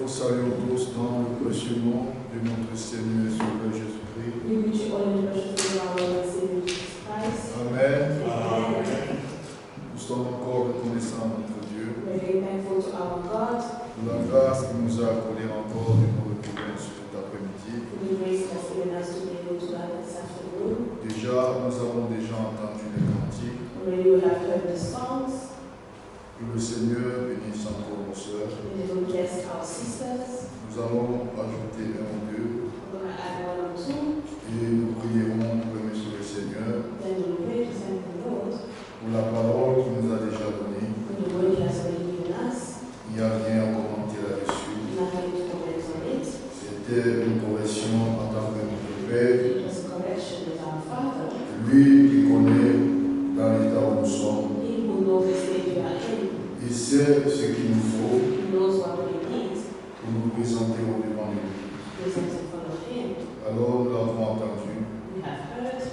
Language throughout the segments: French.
vous saluons tous dans le précieux nom de notre Seigneur et Sauveur Jésus-Christ. We wish you all in the precious name of our Lord and Savior Jesus Christ. Amen. Amen. Nous sommes encore reconnaissants à notre Dieu We're very thankful to our God pour la grâce qu'il nous a accordée encore de nous retrouver cet après-midi. for the grace that's given us to be able to gather this afternoon. Déjà, nous avons déjà entendu les cantiques. Already we have heard the songs. Que le Seigneur bénisse encore nos sœurs. We will bless our sisters. Nous allons ajouter un ou deux We're going to add one or two. et nous prierons pour aimer sur le Seigneur Then we will pray to thank the Lord pour la parole qu'il nous a déjà donnée. for the word He has already given us. Il n'y a rien à commenter là-dessus. Nothing to comment on it. C'était une correction en tant que notre Père. It was a correction with our Father. Lui qui connaît dans l'état où nous sommes. He who knows the state we are in. Il sait ce qu'il nous faut He knows what we need. pour nous présenter au devant de lui. Present in front of Him. Alors nous l'avons entendu. We have heard.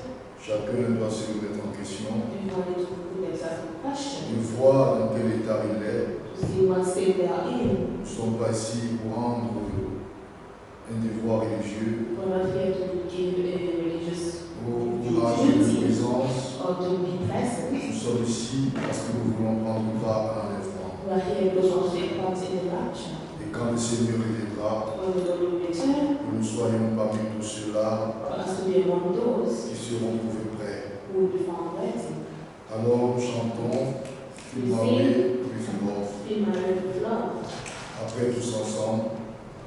Chacun doit se remettre en question. Everyone needs to put themselves in question. Il voit dans quel état il est. To see what state they are in. Nous ne sommes pas ici pour rendre un devoir religieux We're not here to give a religious ou pour rendre une présence. or to be present. Nous sommes ici parce que nous voulons prendre part à l'enlèvement. We are here because we want to take part in the rapture. Et quand le Seigneur reviendra, When the Lord will return, que nous soyons parmi tous ceux-là for us to be among those qui seront trouvés prêts. who will be found ready. Alors nous chantons Fill my way with love. Fill my life with love. Après tous ensemble,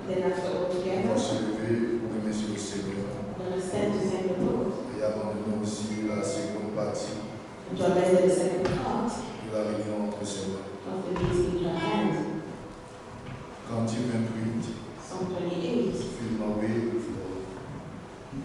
Then after all on va together, se lever pour aimer sur le Seigneur we're going to stand to thank the Lord. et abandonner aussi la seconde partie And to abandon the second part de la réunion entre ses mains. of the meeting in your hand. Cantique 28, Psalm 28. Fill my way with love.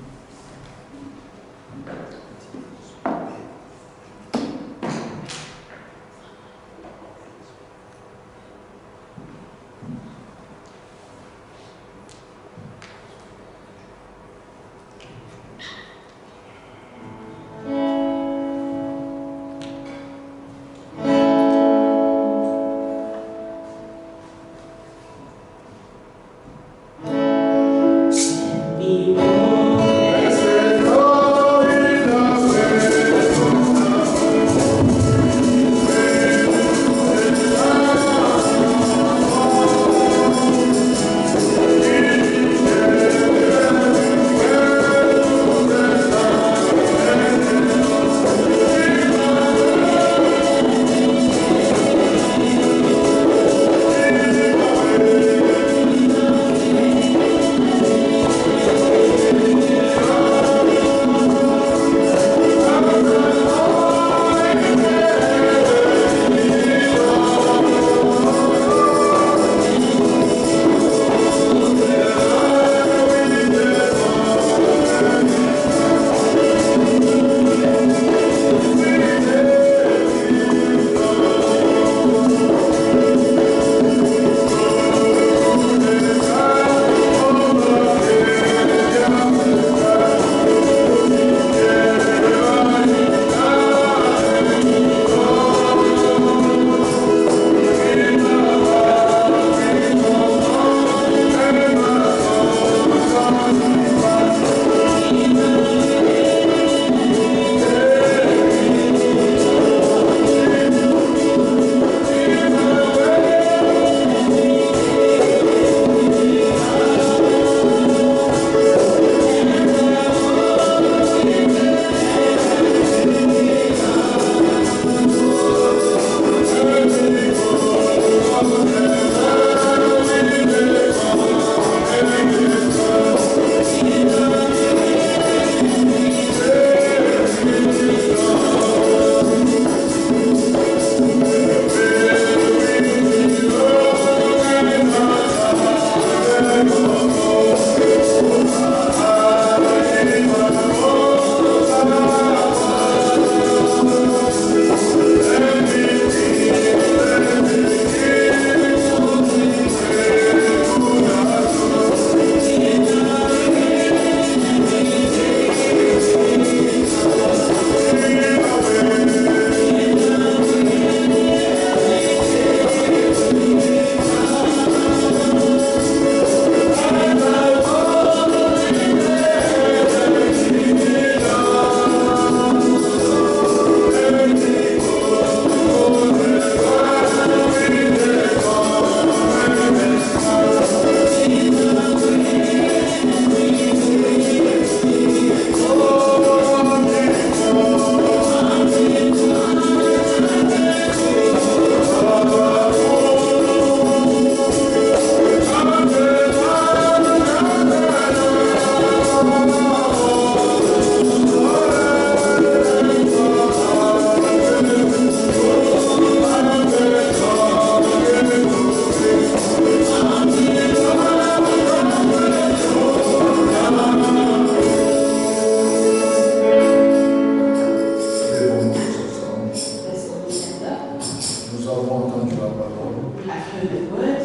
avons entendu la parole. We have heard the word.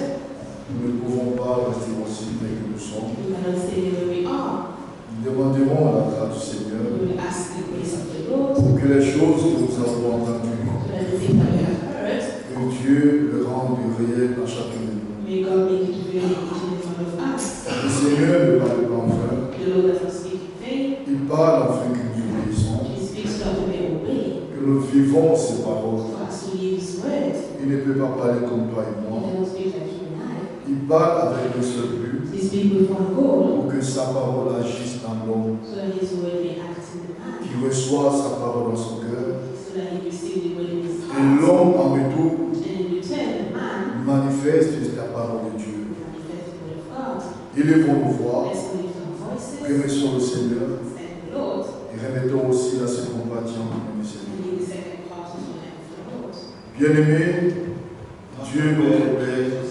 Nous ne pouvons pas rester aussi tels que nous sommes. We cannot stay where we are. Nous demanderons la grâce du Seigneur We will ask the grace of the Lord. pour que les choses que nous avons entendues, So that the things that we have heard, que Dieu le rende réel à chacun de nous. may God make it real in each and every one of us. Le Seigneur ne parle pas en vain. The Lord does not speak in vain. Il parle afin que nous obéissons, He speaks so that we may obey. que nous vivons ses paroles. For us to live His word. Il ne peut pas parler comme toi et He moi. cannot speak like you and I. Il parle avec le seul but He speaks with one goal, pour que sa parole agisse dans l'homme, so that His word may act in the man. qu'il reçoit sa parole dans son cœur. So that he receive the word in his Et heart. l'homme, en retour, And in return, the man manifeste la parole de Dieu. manifests the word of God. Élevons nos voix, Let's lift our voices remercions le Seigneur and thank the Lord. et remettons aussi la seconde partie en main du Seigneur. And in the second part of the hand of the Lord. Bien-aimé, Dieu notre Père,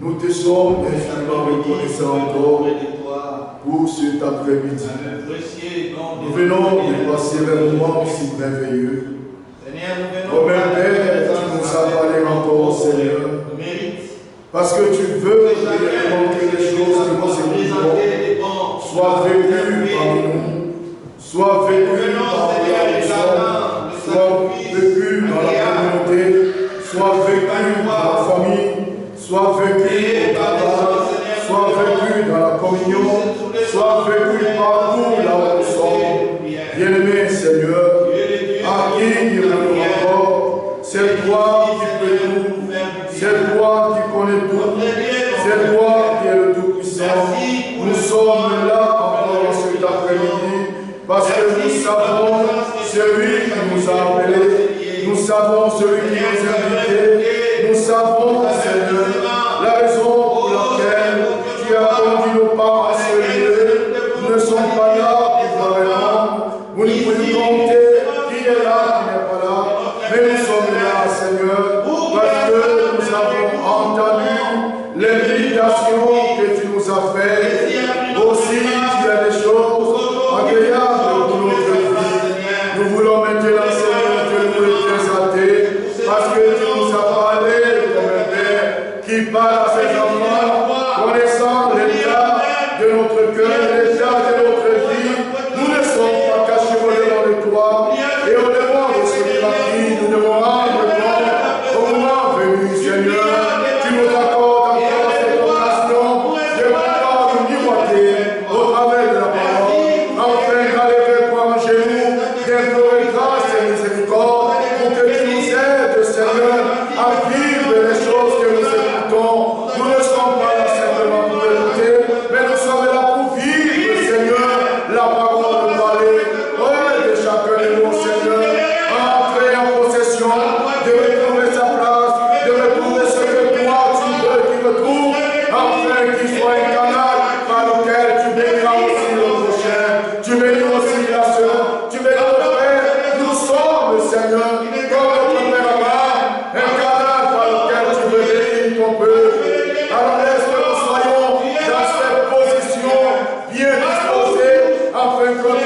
nous te sommes infiniment reconnaissants encore pour cet après-midi. Nous venons de passer un moment si merveilleux. Oh mon Père, tu nous as parlé encore, Seigneur, parce que tu veux réellement que les choses que nous écoutons soient vécues parmi nous, soient vécues par la maison, soient vécues dans la communauté, soient vécues dans la famille, soient vécues au travail, soient vécues dans la communion, soient vécues partout là où nous sommes. Bien-aimé Seigneur, à qui dirons-nous encore? C'est toi qui peux tout, c'est toi qui connais tout, c'est toi qui es le Tout-Puissant. Nous sommes là encore cet après-midi parce que nous savons celui qui nous a appelés, nous savons celui qui nous a invités, nous savons, Seigneur, la raison pour laquelle tu as conduit nos pas à ce lieu. Nous ne sommes pas là pour vraiment, vous ne pouvez compter qui est là, qui n'est pas là, mais nous sommes là, Seigneur, parce que nous avons entendu l'invitation que tu nous as faite. Aussi, tu as des choses agréables pour notre vie. Nous voulons maintenant, Seigneur, que nous les présenter, parce que tu nous as parlé comme un Père qui parle à ses enfants, connaissant l'état de notre cœur, l'état de notre vie. Nous ne sommes pas cachés au-devant de toi, et au-devant de ce qui va vie, nous devons rendre compte au moment venu, Seigneur. Tu nous accordes encore cette occasion de pouvoir nous miroiter au travers de la parole, afin d'aller vers toi en genoux, d'implorer grâce et miséricorde, pour que tu nous aides, Seigneur, à vivre les choses que nous écoutons. Nous ne sommes pas là simplement pour écouter, mais nous sommes là pour vivre, Seigneur, la parole de parler. De chacun de nous, Seigneur, entrer en possession, de retrouver sa place, de retrouver ce que toi tu veux qu'il retrouve, afin qu'il soit un canal par lequel tu béniras aussi le prochain, tu bénis aussi la sœur, tu bénis le frère. Nous sommes, Seigneur, comme notre Père Abraham, un canal par lequel tu veux bénir ton peuple. Alors laisse que nous soyons dans cette position bien disposée, afin que nous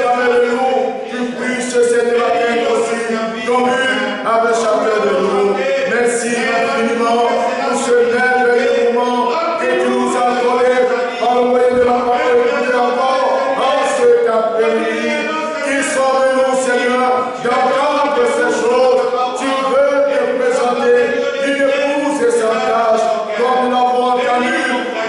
tu puisses cette matin aussi commun avec chacun de nous. Merci infiniment pour ce merveilleux moment que tu nous as donné par le moyen de la parole de Dieu encore en cet après-midi. Qui sommes-nous, Seigneur, d'entendre ces choses? Tu veux te présenter une épouse et sa tâche, comme nous l'avons entendu.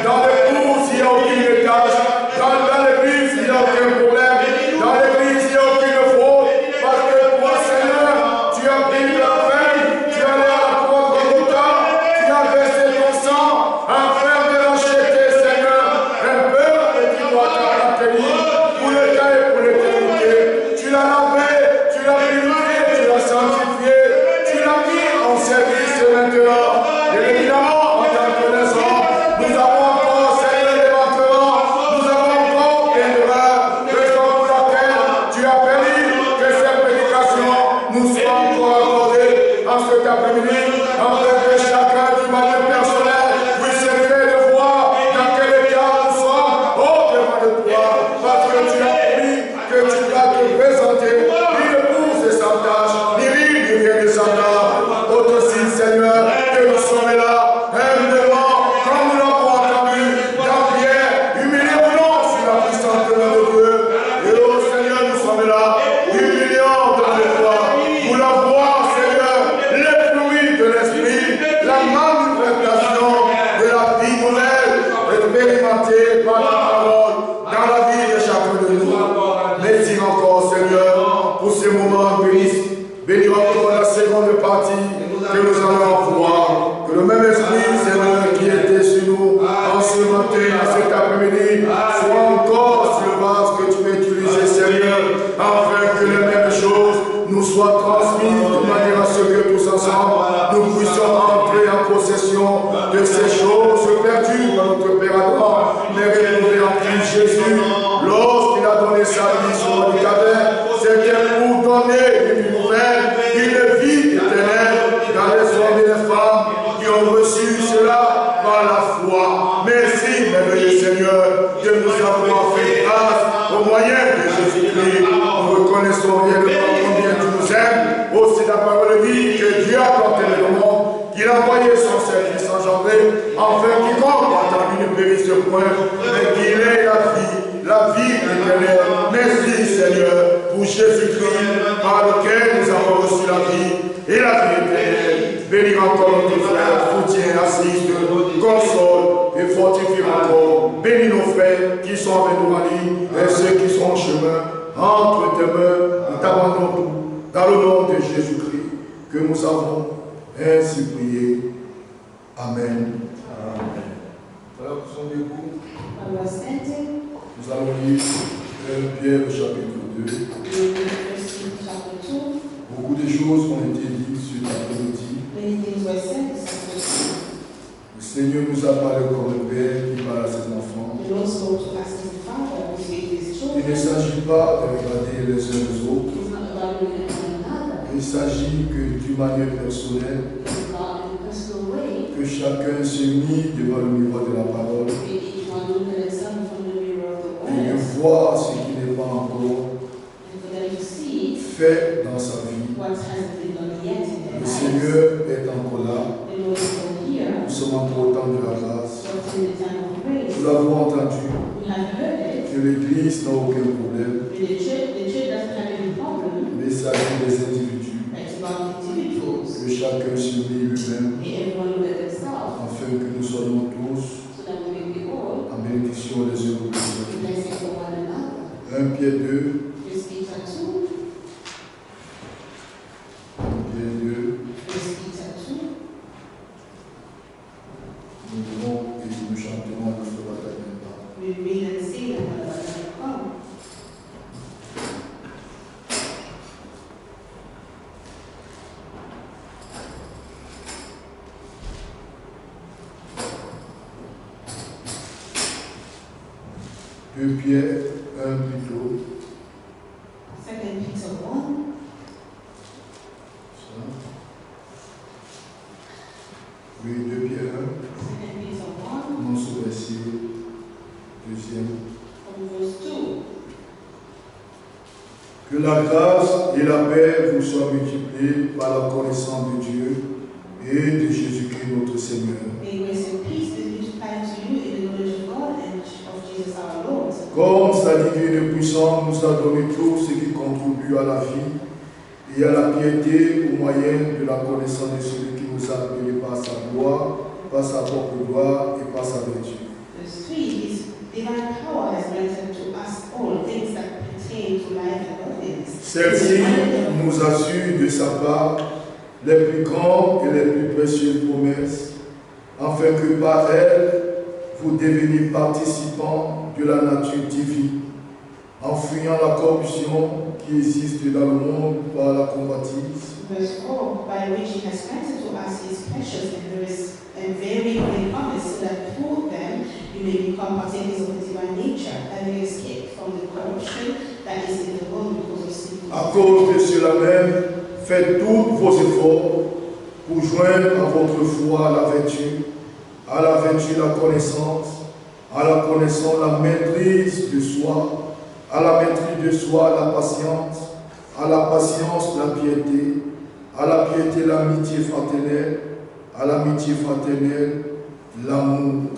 Dans l'épouse, il n'y a aucune tâche. Dans l'église, il n'y a aucun problème. Dans l'église, il n'y a aucune faute. Parce que toi, Seigneur, tu as pris la peine, tu as allé à la croix de temps, tu as versé ton sang, afin de racheter, Seigneur, un peuple qui doit t'appartenir pour le temps et pour l'éternité. Tu l'as lavé, tu l'as purifié, tu l'as sanctifié, tu l'as mis en service maintenant. Et évidemment, en tant que les hommes, nous avons encore, Seigneur, des manquements, nous avons encore plein d'erreurs, raison pour laquelle tu as permis que cette prédication nous soit encore accordée en cet après-midi, afin que chacun du manière personnelle puisse s'élever de voir dans quel état nous sommes au-devant de toi, parce que tu as promis que tu vas te présenter, ni épouse de sa tâche, ni riche, ni rien de semblable. Autre signe seconde partie que nous allons voir. Que le même esprit, Seigneur, qui était sur nous en ce matin, à cet après-midi, soit encore sur le vase que tu m'as utilisé, Seigneur, afin que les mêmes choses nous soient transmises de manière à ce que tous ensemble, nous puissions entrer en possession de ces choses perdues par notre Père Adam, mais retrouvées en Christ Jésus. Lorsqu'il a donné sa vie sur le cadavre, c'était pour donner une nouvelle, une vie éternelle dans les hommes et les femmes qui ont reçu cela par la foi. Merci, merveilleux Seigneur, de nous avoir fait grâce au moyen de Jésus-Christ. Nous reconnaissons réellement combien tu nous aimes. Aussi la parole dit que Dieu a tant aimé le monde qu'il a envoyé son seul Fils engendré, afin quiconque entend ne périsse point, mais qu'il ait la vie éternelle. Merci Seigneur pour Jésus-Christ, par lequel nous avons reçu la vie et la vie éternelle. Bénis encore notre frère, soutiens, assiste, console et fortifie encore. Bénis nos frères qui sont avec nous en ligne et ceux qui sont en chemin. Entre tes mains, nous t'abandonnons tout. Dans le nom de Jésus-Christ, que nous avons ainsi prié. Amen. Amen. Voilà, nous sommes debout. Nous allons lire 1 Pierre chapitre 2. Beaucoup de choses ont été dites sur l'après-midi. Le Seigneur nous a parlé comme un père qui parle à ses enfants. Il ne s'agit pas de regarder les uns les autres. Il s'agit que d'une manière personnelle, que chacun se mit devant le miroir de la parole et de voir ce qui n'est pas encore fait dans sa vie. Le Seigneur est encore là. Nous sommes encore au temps de la grâce. Nous l'avons entendu que l'Église n'a aucun problème. Mais il s'agit des individus. Que chacun se mit lui-même afin que nous soyons tous en bénédiction les uns aux autres. 1 Pierre 2. 1 Pierre 2. Nous devons et nous chanterons notre bataille maintenant. Pierre 1 plutôt. 2 Peter 1. Oui, 2 Pierre 1. 2 Peter 1. Commence au verset 2. From verse 2. Que la grâce et la paix vous soient multipliées par la connaissance de Dieu et de Jésus-Christ notre Seigneur. May grace and peace be multiplied to you in the knowledge of God and of Jesus our Lord. Comme sa divine puissance nous a donné tout ce qui contribue à la vie et à la piété au moyen de la connaissance de celui qui nous a appelés par sa gloire, par sa propre gloire et par sa vertu. Verse 3. His divine power has granted to us all things that pertain to life and godliness. Celle-ci nous assure de sa part les plus grandes et les plus précieuses promesses, afin que par elles, vous deveniez participants de la nature divine, en fuyant la corruption qui existe dans le monde par la convoitise. Verse 4, by which he has granted to us his precious and very great promise, so that through them you may become partakers of the divine nature, having escaped from the corruption that is in the world because of sin. À cause de cela même, faites tous vos efforts pour joindre à votre foi la vertu, à la vertu la connaissance, à la connaissance la maîtrise de soi, à la maîtrise de soi la patience, à la patience la piété, à la piété l'amitié fraternelle, à l'amitié fraternelle l'amour.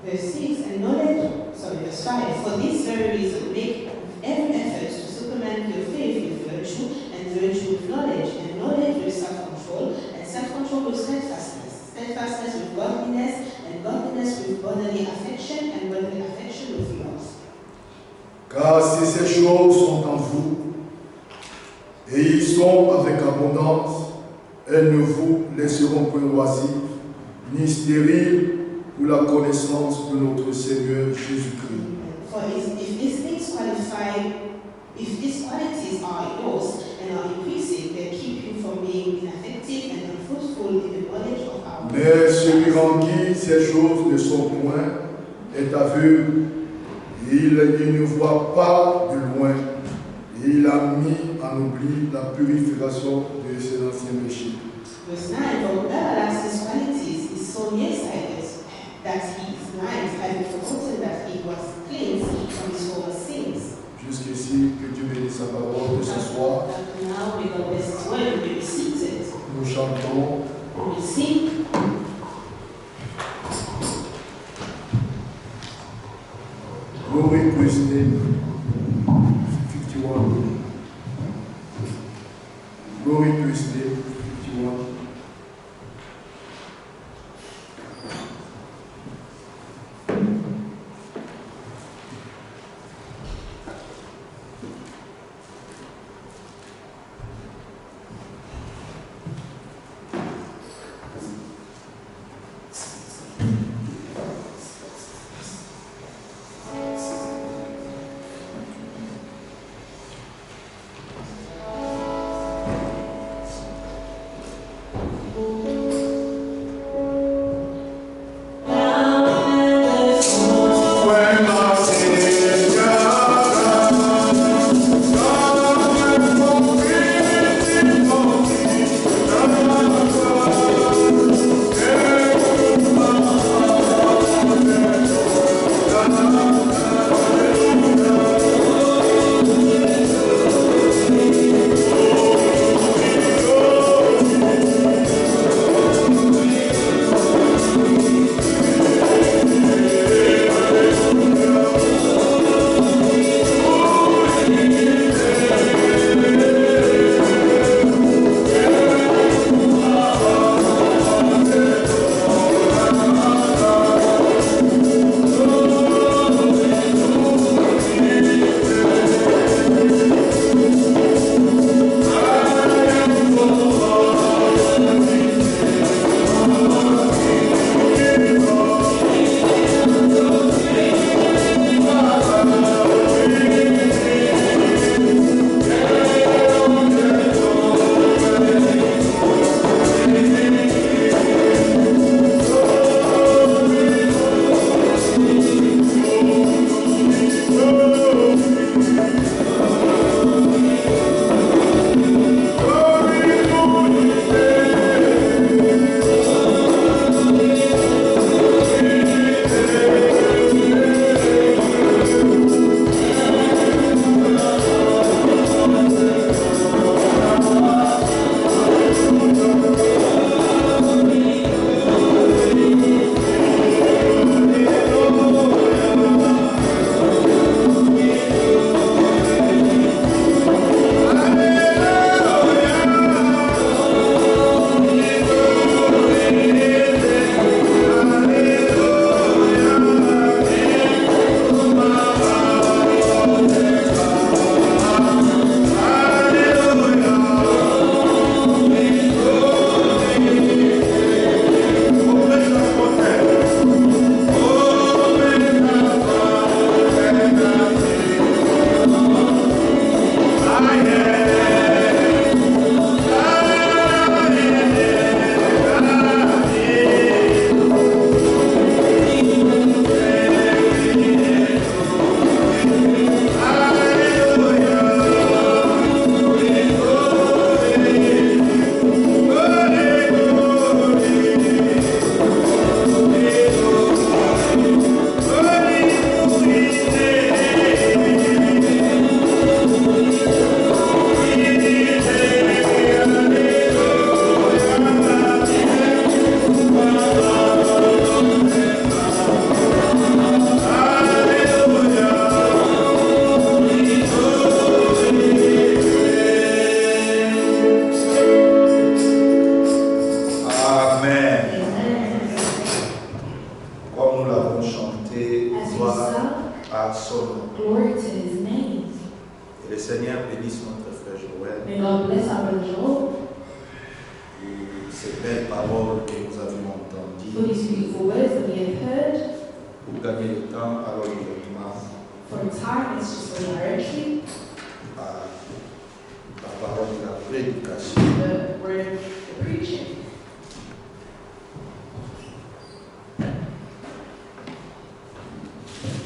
Verse 6, verse 5, for this very reason make every effort to supplement your faith with virtue, and virtue with knowledge, and knowledge with self-control, and self-control with steadfastness, steadfastness with godliness, and godliness with brotherly affection, and brotherly affection with love. Car si ces choses sont en vous, et ils sont avec abondance, elles ne vous laisseront point oisives, ni stériles pour la connaissance de notre Seigneur Jésus-Christ. For if these qualities are yours and are increasing, they keep you from being ineffective and unfruitful in the knowledge of our God. Mais celui en qui ces choses ne sont point est aveugle, et il ne voit pas de loin, et il a mis en oubli la purification de ses anciens péchés. Verse 9, for whoever lacks these qualities is so nearsighted that he is blind, having forgotten that he was cleansed from his former sins. Jusqu'ici, que Dieu bénisse sa parole de ce soir. Now we got this word, we receive it. Nous chantons. We sing. Glory to his name. 51. Glory to his name. 51. ces belles paroles que nous avions entendues. For these beautiful words that we have heard. Pour gagner le temps, alors directement For time, it's just go directly. à la parole de la prédication. The word of the preaching.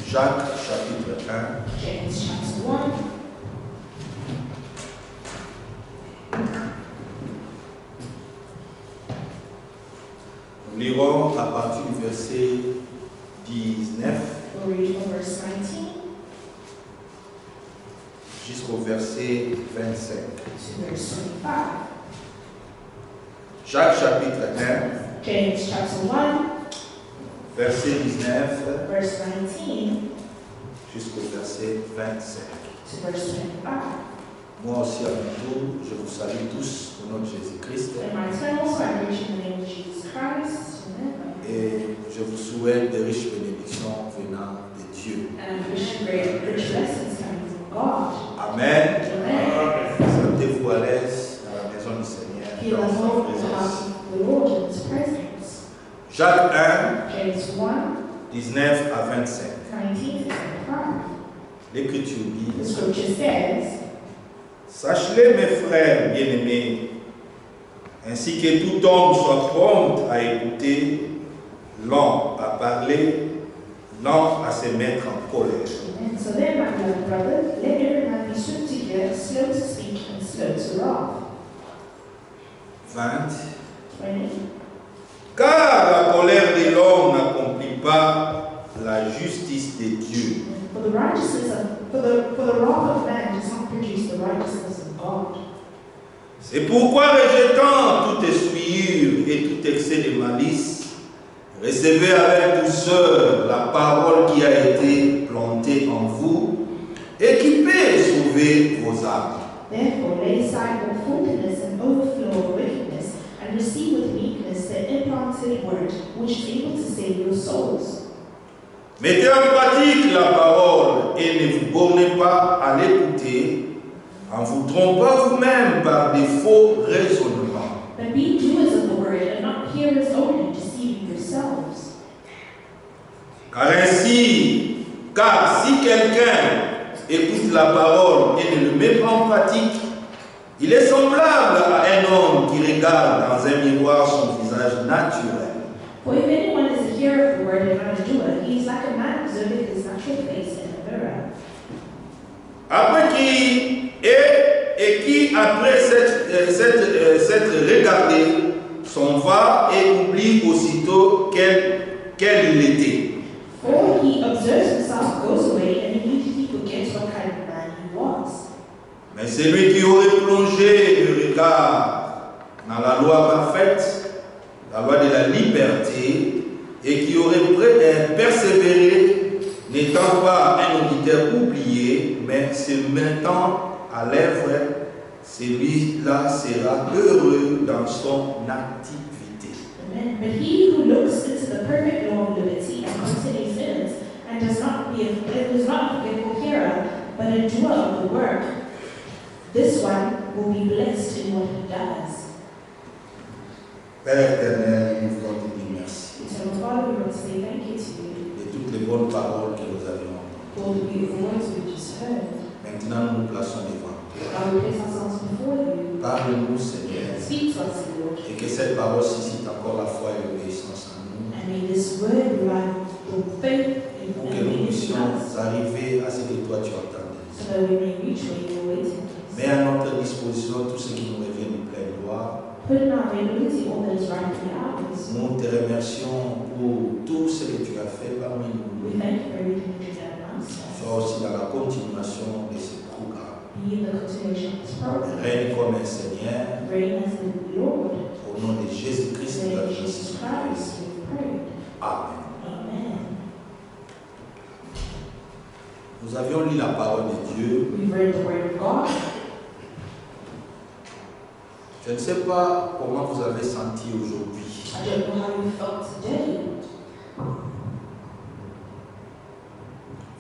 Jacques chapitre 1. James chapter 1. Nous lirons à partir du verset 19 We'll read from verse 19 jusqu'au verset 25. to verse 25. Jacques chapitre 1, James chapter 1, verset 19 verse 19 jusqu'au verset 25. to verse 25. Moi aussi à mon tour, je vous salue tous au nom de Jésus-Christ In my turn also, I preach in the name of Jesus Christ. Amen. et je vous souhaite de riches bénédictions venant de Dieu. And I wish you great rich blessings coming from God. Amen. Amen. Sentez-vous à l'aise dans la maison du Seigneur, Feel dans at sa home in the présence. house of the Lord in His presence. Jacques 1, James 1, 19 à 25. 19 to 25. L'Écriture The dit: scripture says, Sachez-les, mes frères bien-aimés, ainsi que tout homme soit prompt à écouter, lent à parler, lent à se mettre en colère. and so then, my beloved brother, let every man be swift to hear, slow to speak, and slow to wrath. 20. 20. Car la colère de l'homme n'accomplit pas la justice de Dieu. For the righteousness of, for the wrath of man does not produce the righteousness of God. C'est pourquoi, rejetant toute souillure et tout excès de malice, recevez avec douceur la parole qui a été plantée en vous et qui peut sauver vos âmes. Therefore, lay aside all filthiness and overflow of wickedness, and receive with meekness the implanted word, which is able to save your souls. Mettez en pratique la parole et ne vous bornez pas à l'écouter en vous trompant vous-même par des faux raisonnements. But be doers of the word, and not hearers only, deceiving yourselves. Car si quelqu'un écoute la parole et ne le met pas en pratique, il est semblable à un homme qui regarde dans un miroir son visage naturel. For if anyone is a hearer of the word and not a doer, he is like a man observing his natural face in a mirror. Qui après s'être regardé, s'en va et oublie aussitôt quel il était. For he observes himself, goes away, and immediately forgets what kind of man he was. Mais celui qui aurait plongé le regard dans la loi parfaite, la loi de la liberté, et qui aurait persévéré, n'étant pas un auditeur oublié, mais se mettant à l'œuvre, celui-là sera heureux dans son activité. Amen. But he who looks into the perfect law of liberty and continues in it, and does not be a forgetful hearer, but a doer of the work, this one will be blessed in what he does. Père éternel, nous voulons te dire merci Eternal Father, we want to say thank you to you de toutes les bonnes paroles que nous avions entendues. for all the beautiful words we just heard. Maintenant, nous nous plaçons devant toi. God, we place ourselves before you. Parle-nous, Seigneur, Speak to us, Lord. et que cette parole suscite encore la foi et l'obéissance en nous, And may this word revive the faith and pour que nous obedience in puissions us, arriver à ce que toi tu entends. so that we may reach where you are waiting for us. Mets à notre disposition tout ce qui nous revient de pleine gloire. Put in our availability all that is rightfully ours. Nous te remercions pour tout ce que tu as fait parmi nous. We thank you for everything that you've done amongst us. Sois aussi dans la continuation de ce programme. Be in the continuation of this program. Règne comme un Seigneur, Reign as the Lord. au nom de Jésus-Christ, In de the la name of Jesus Christ, we pray. Amen. Amen. Nous avions lu la parole de Dieu. We've read the word of God. Je ne sais pas comment vous avez senti aujourd'hui. I don't know how you felt today.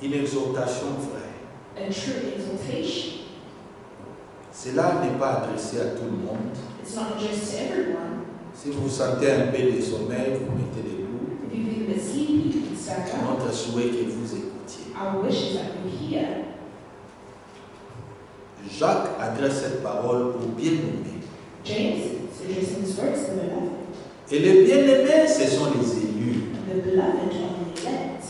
Une exhortation vraie. A true exaltation. Cela n'est pas adressé à tout le monde. It's not just to everyone. Si vous sentez un peu de sommeil, vous mettez debout. If you feel a bit sleepy, you can stand up. Notre souhait que vous écoutiez. Our wish is that you hear. Jacques adresse cette parole aux bien-aimés. James is addressing his words to the beloved. Et les bien-aimés, ce sont les élus. And the beloved are the elect.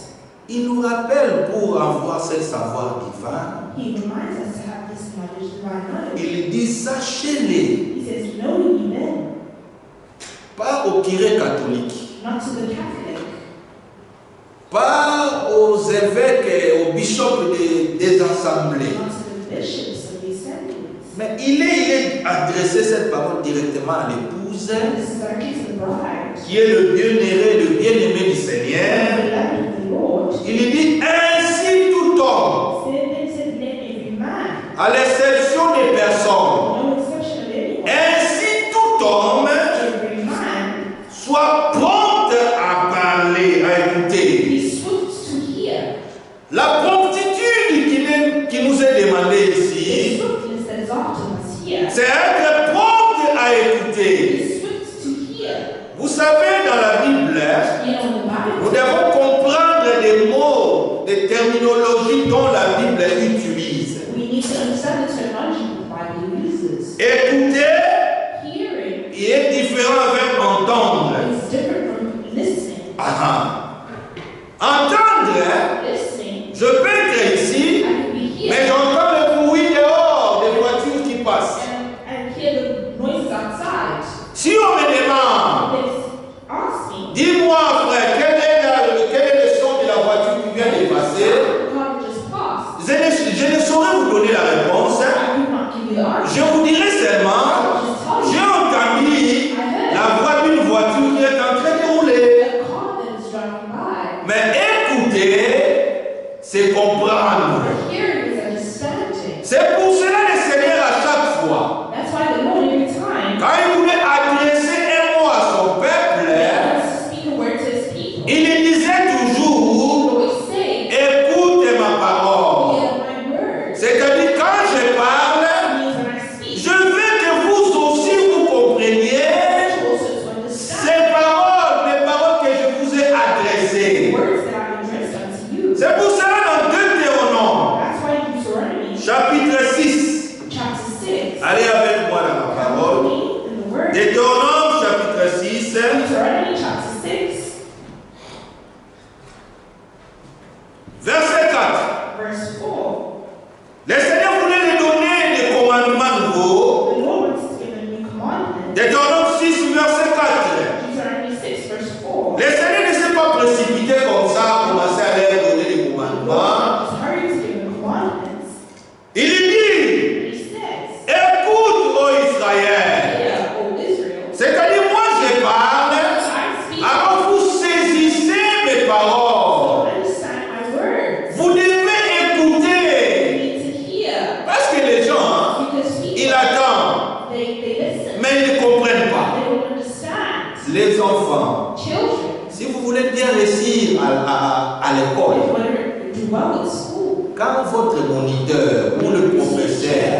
Il nous rappelle pour avoir ce savoir divin. He reminds us to have this knowledge, divine knowledge. Il dit sachez-les. He says, know ye men. Pas au curé catholique. Not to the Catholic. Pas aux évêques et aux bishops des assemblées. Not to the bishops of the assemblies. Mais il est adressé cette parole directement à l'épouse, And this is directly to the bride. qui est le bien-aimé du Seigneur. And the beloved of the Lord. Il dit ainsi tout homme, Every man. à l'exception des personnes, No exception of anyone. ainsi tout homme Every man. soit prompt à parler, à écouter. Be swift to hear. La promptitude qui nous est demandée The ici, swiftness that is often us here. c'est être prompt à écouter. Be swift to hear. Vous savez, dans la Bible, You know, in the nous Bible, devons comprendre des mots, des terminologies dont la Bible utilise. we need to understand the terminology the Bible uses. Écouter, Hearing il est différent avec entendre. is different from listening. Entendre, Listening, je peux être ici, I can be here mais j'entends le bruit dehors des voitures qui passent. and hear the noises outside. Si on me demande, They ask me, dis-moi frère, quel est le son de la voiture qui vient de passer, the car just passed. je ne saurais vous donner la réponse. I do not give you the answer. Je vous dirai seulement, j'ai entendu la voix d'une voiture qui est en train de rouler. A car that is driving by. Mais écouter, c'est comprendre. But hearing is understanding. C'est pour cela le Seigneur à chaque fois, That's why the Lord every time quand il voulait adresser un mot à son peuple, wants to speak a word to his people. il lui disait He toujours, would always say, écoute ma parole. hear my words. C'est-à-dire quand je parle, That means when I speak, je veux que vous aussi vous compreniez also to understand ces paroles, les paroles que je vous ai adressées. the words that I've addressed unto you. C'est pour cela dans Deutéronome, That's why in Deuteronomy chapitre 6, chapter 6, allez avec moi dans la parole. in the word, Deutéronome chapitre 6, Deuteronomy chapter 6, verset 4. verse 4, Le Seigneur voulait lui donner des commandements nouveaux. the Lord wants to give a new commandment. Deutéronome 6, verset 4. Deuteronomy 6, verse 4. Le Seigneur ne s'est pas précipité comme ça, commencer à leur donner des The commandements. Lord is hurrying to give them commandments. Il lui dit, And he says, écoute, ô Israël. hear, O Israel, C'est-à-dire, moi je parle, I speak, alors vous saisissez mes paroles. understand my words. Vous devez You écouter. need to hear. Parce que les gens, Because ils people, attendent, they listen. mais ils ne comprennent pas. They don't understand. Les enfants, Children, si vous voulez bien réussir à if l'école, you want to do well at school, quand votre moniteur ou le professeur,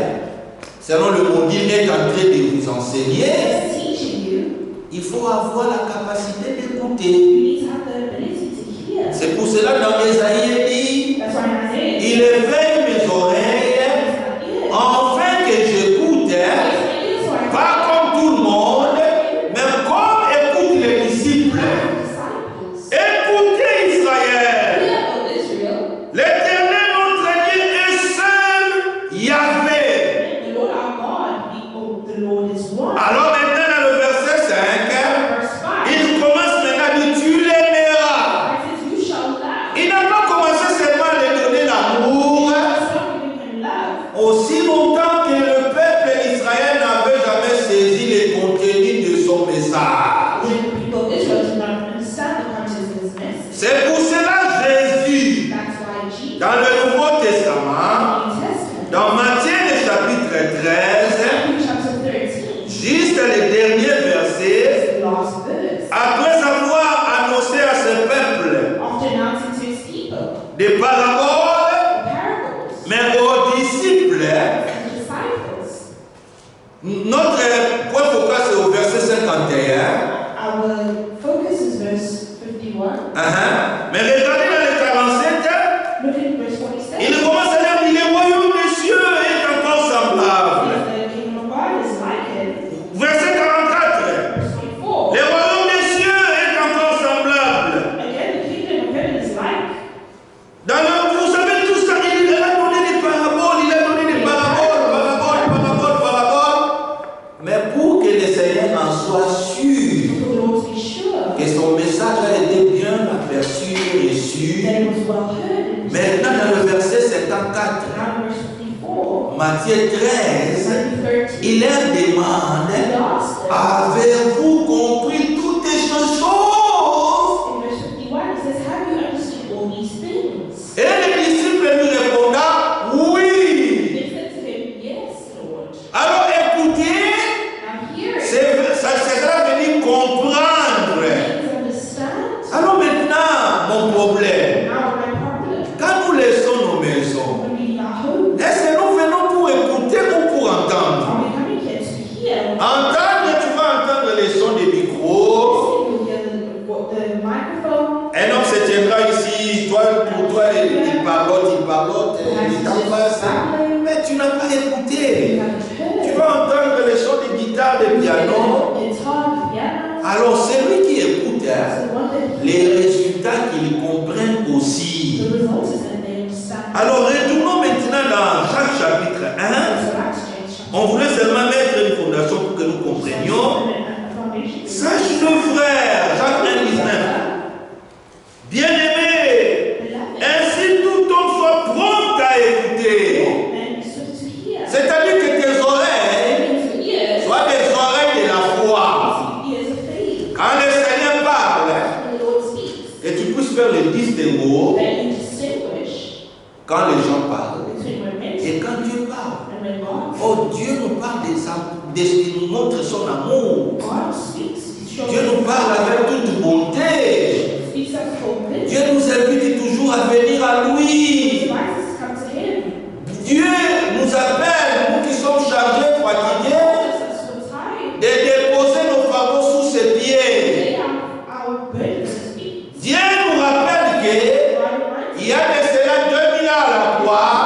selon le module, est en train de vous enseigner, is teaching you, il faut avoir la capacité you d'écouter. need to have the ability to hear. C'est pour cela dans Ésaïe, il dit, That's why in Isaiah, il éveille mes oreilles, it afin que j'écoute, pas comme tout le monde, mais comme écoutent les disciples. Écoutez Israël, l'Éternel notre Dieu est seul, Yahvé. Alors maintenant dans le verset 5, il commence maintenant à dire tu l'aimeras. Il n'a pas commencé seulement à lui donner l'amour. Aussi longtemps que le peuple d'Israël n'avait jamais saisi les contenus de son message. C'est pour cela Jésus, dans le Nouveau Testament, dans Matthieu le chapitre 13, juste les derniers versets, après avoir annoncé à ce peuple des paraboles, mais aux disciples, notre point focal c'est au verset 51. Matthieu 13, il leur demande, avez-vous compris toutes ces choses? Et les disciples lui répondent, oui. Alors écoutez, ça va venir comprendre. Alors maintenant, mon problème, quand nous laissons nos maisons, est-ce que nous venons pour écouter ou pour entendre? Entendre, tu vas entendre les sons des micros. Un homme se tiendra ici, pour toi, il parlote, il t'en passe. Mais tu n'as pas écouté. Tu vas entendre les sons des guitares, des pianos. Alors, celui qui écoute, les résultats qu'il comprenne aussi. Alors, retournons maintenant dans Jacques chapitre 1. On voulait seulement mettre une fondation pour que nous comprenions. Sache le frère, Jacques 1, 19. Bien-aimé, ainsi tout homme soit prompt à écouter. C'est-à-dire que tes oreilles soient des oreilles de la foi. Quand le Seigneur parle, que tu puisses faire le distinguo quand les gens parlent et quand Dieu parle. Oh, Dieu nous parle il nous montre son amour. Dieu nous parle avec toute bonté. Dieu nous invite toujours à venir à lui. Dieu nous appelle, nous qui sommes chargés, fatigués, de déposer nos fardeaux sous ses pieds. Dieu nous rappelle qu'il y a de cela 2000 ans à la croix,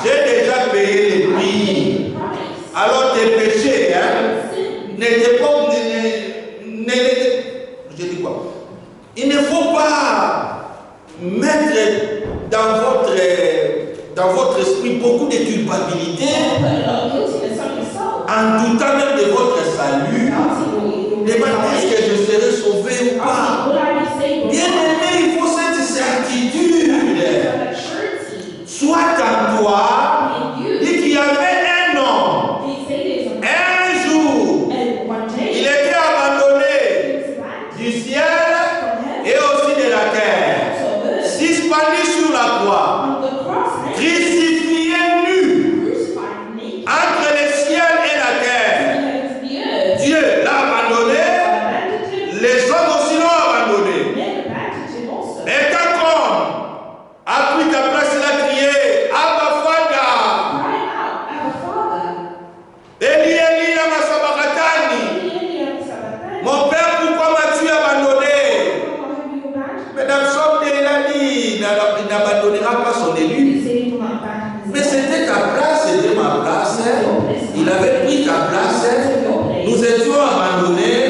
j'ai déjà payé le prix. Alors tes péchés n'étaient pas... Je dis quoi? Il ne faut pas mettre dans votre esprit beaucoup de culpabilité en doutant même de votre salut. Demandez est-ce que je serai sauvé ou pas. Bien aimé, il faut cette certitude. Soit en toi, dit qu'il y avait un homme, un jour, il était abandonné du ciel et aussi de la terre, suspendu sur la croix, crucifié nu entre le ciel et la terre. Dieu l'a abandonné, les hommes aussi l'ont abandonné. Et quand homme a pris ta place, il a crié Abba Father. Eli Eli lama sabachthani. Mon père, pourquoi m'as-tu abandonné? Mesdames, il a dit, il n'abandonnera pas son élu. Mais c'était ta place, c'était ma place. Il avait pris ta place. Nous étions abandonnés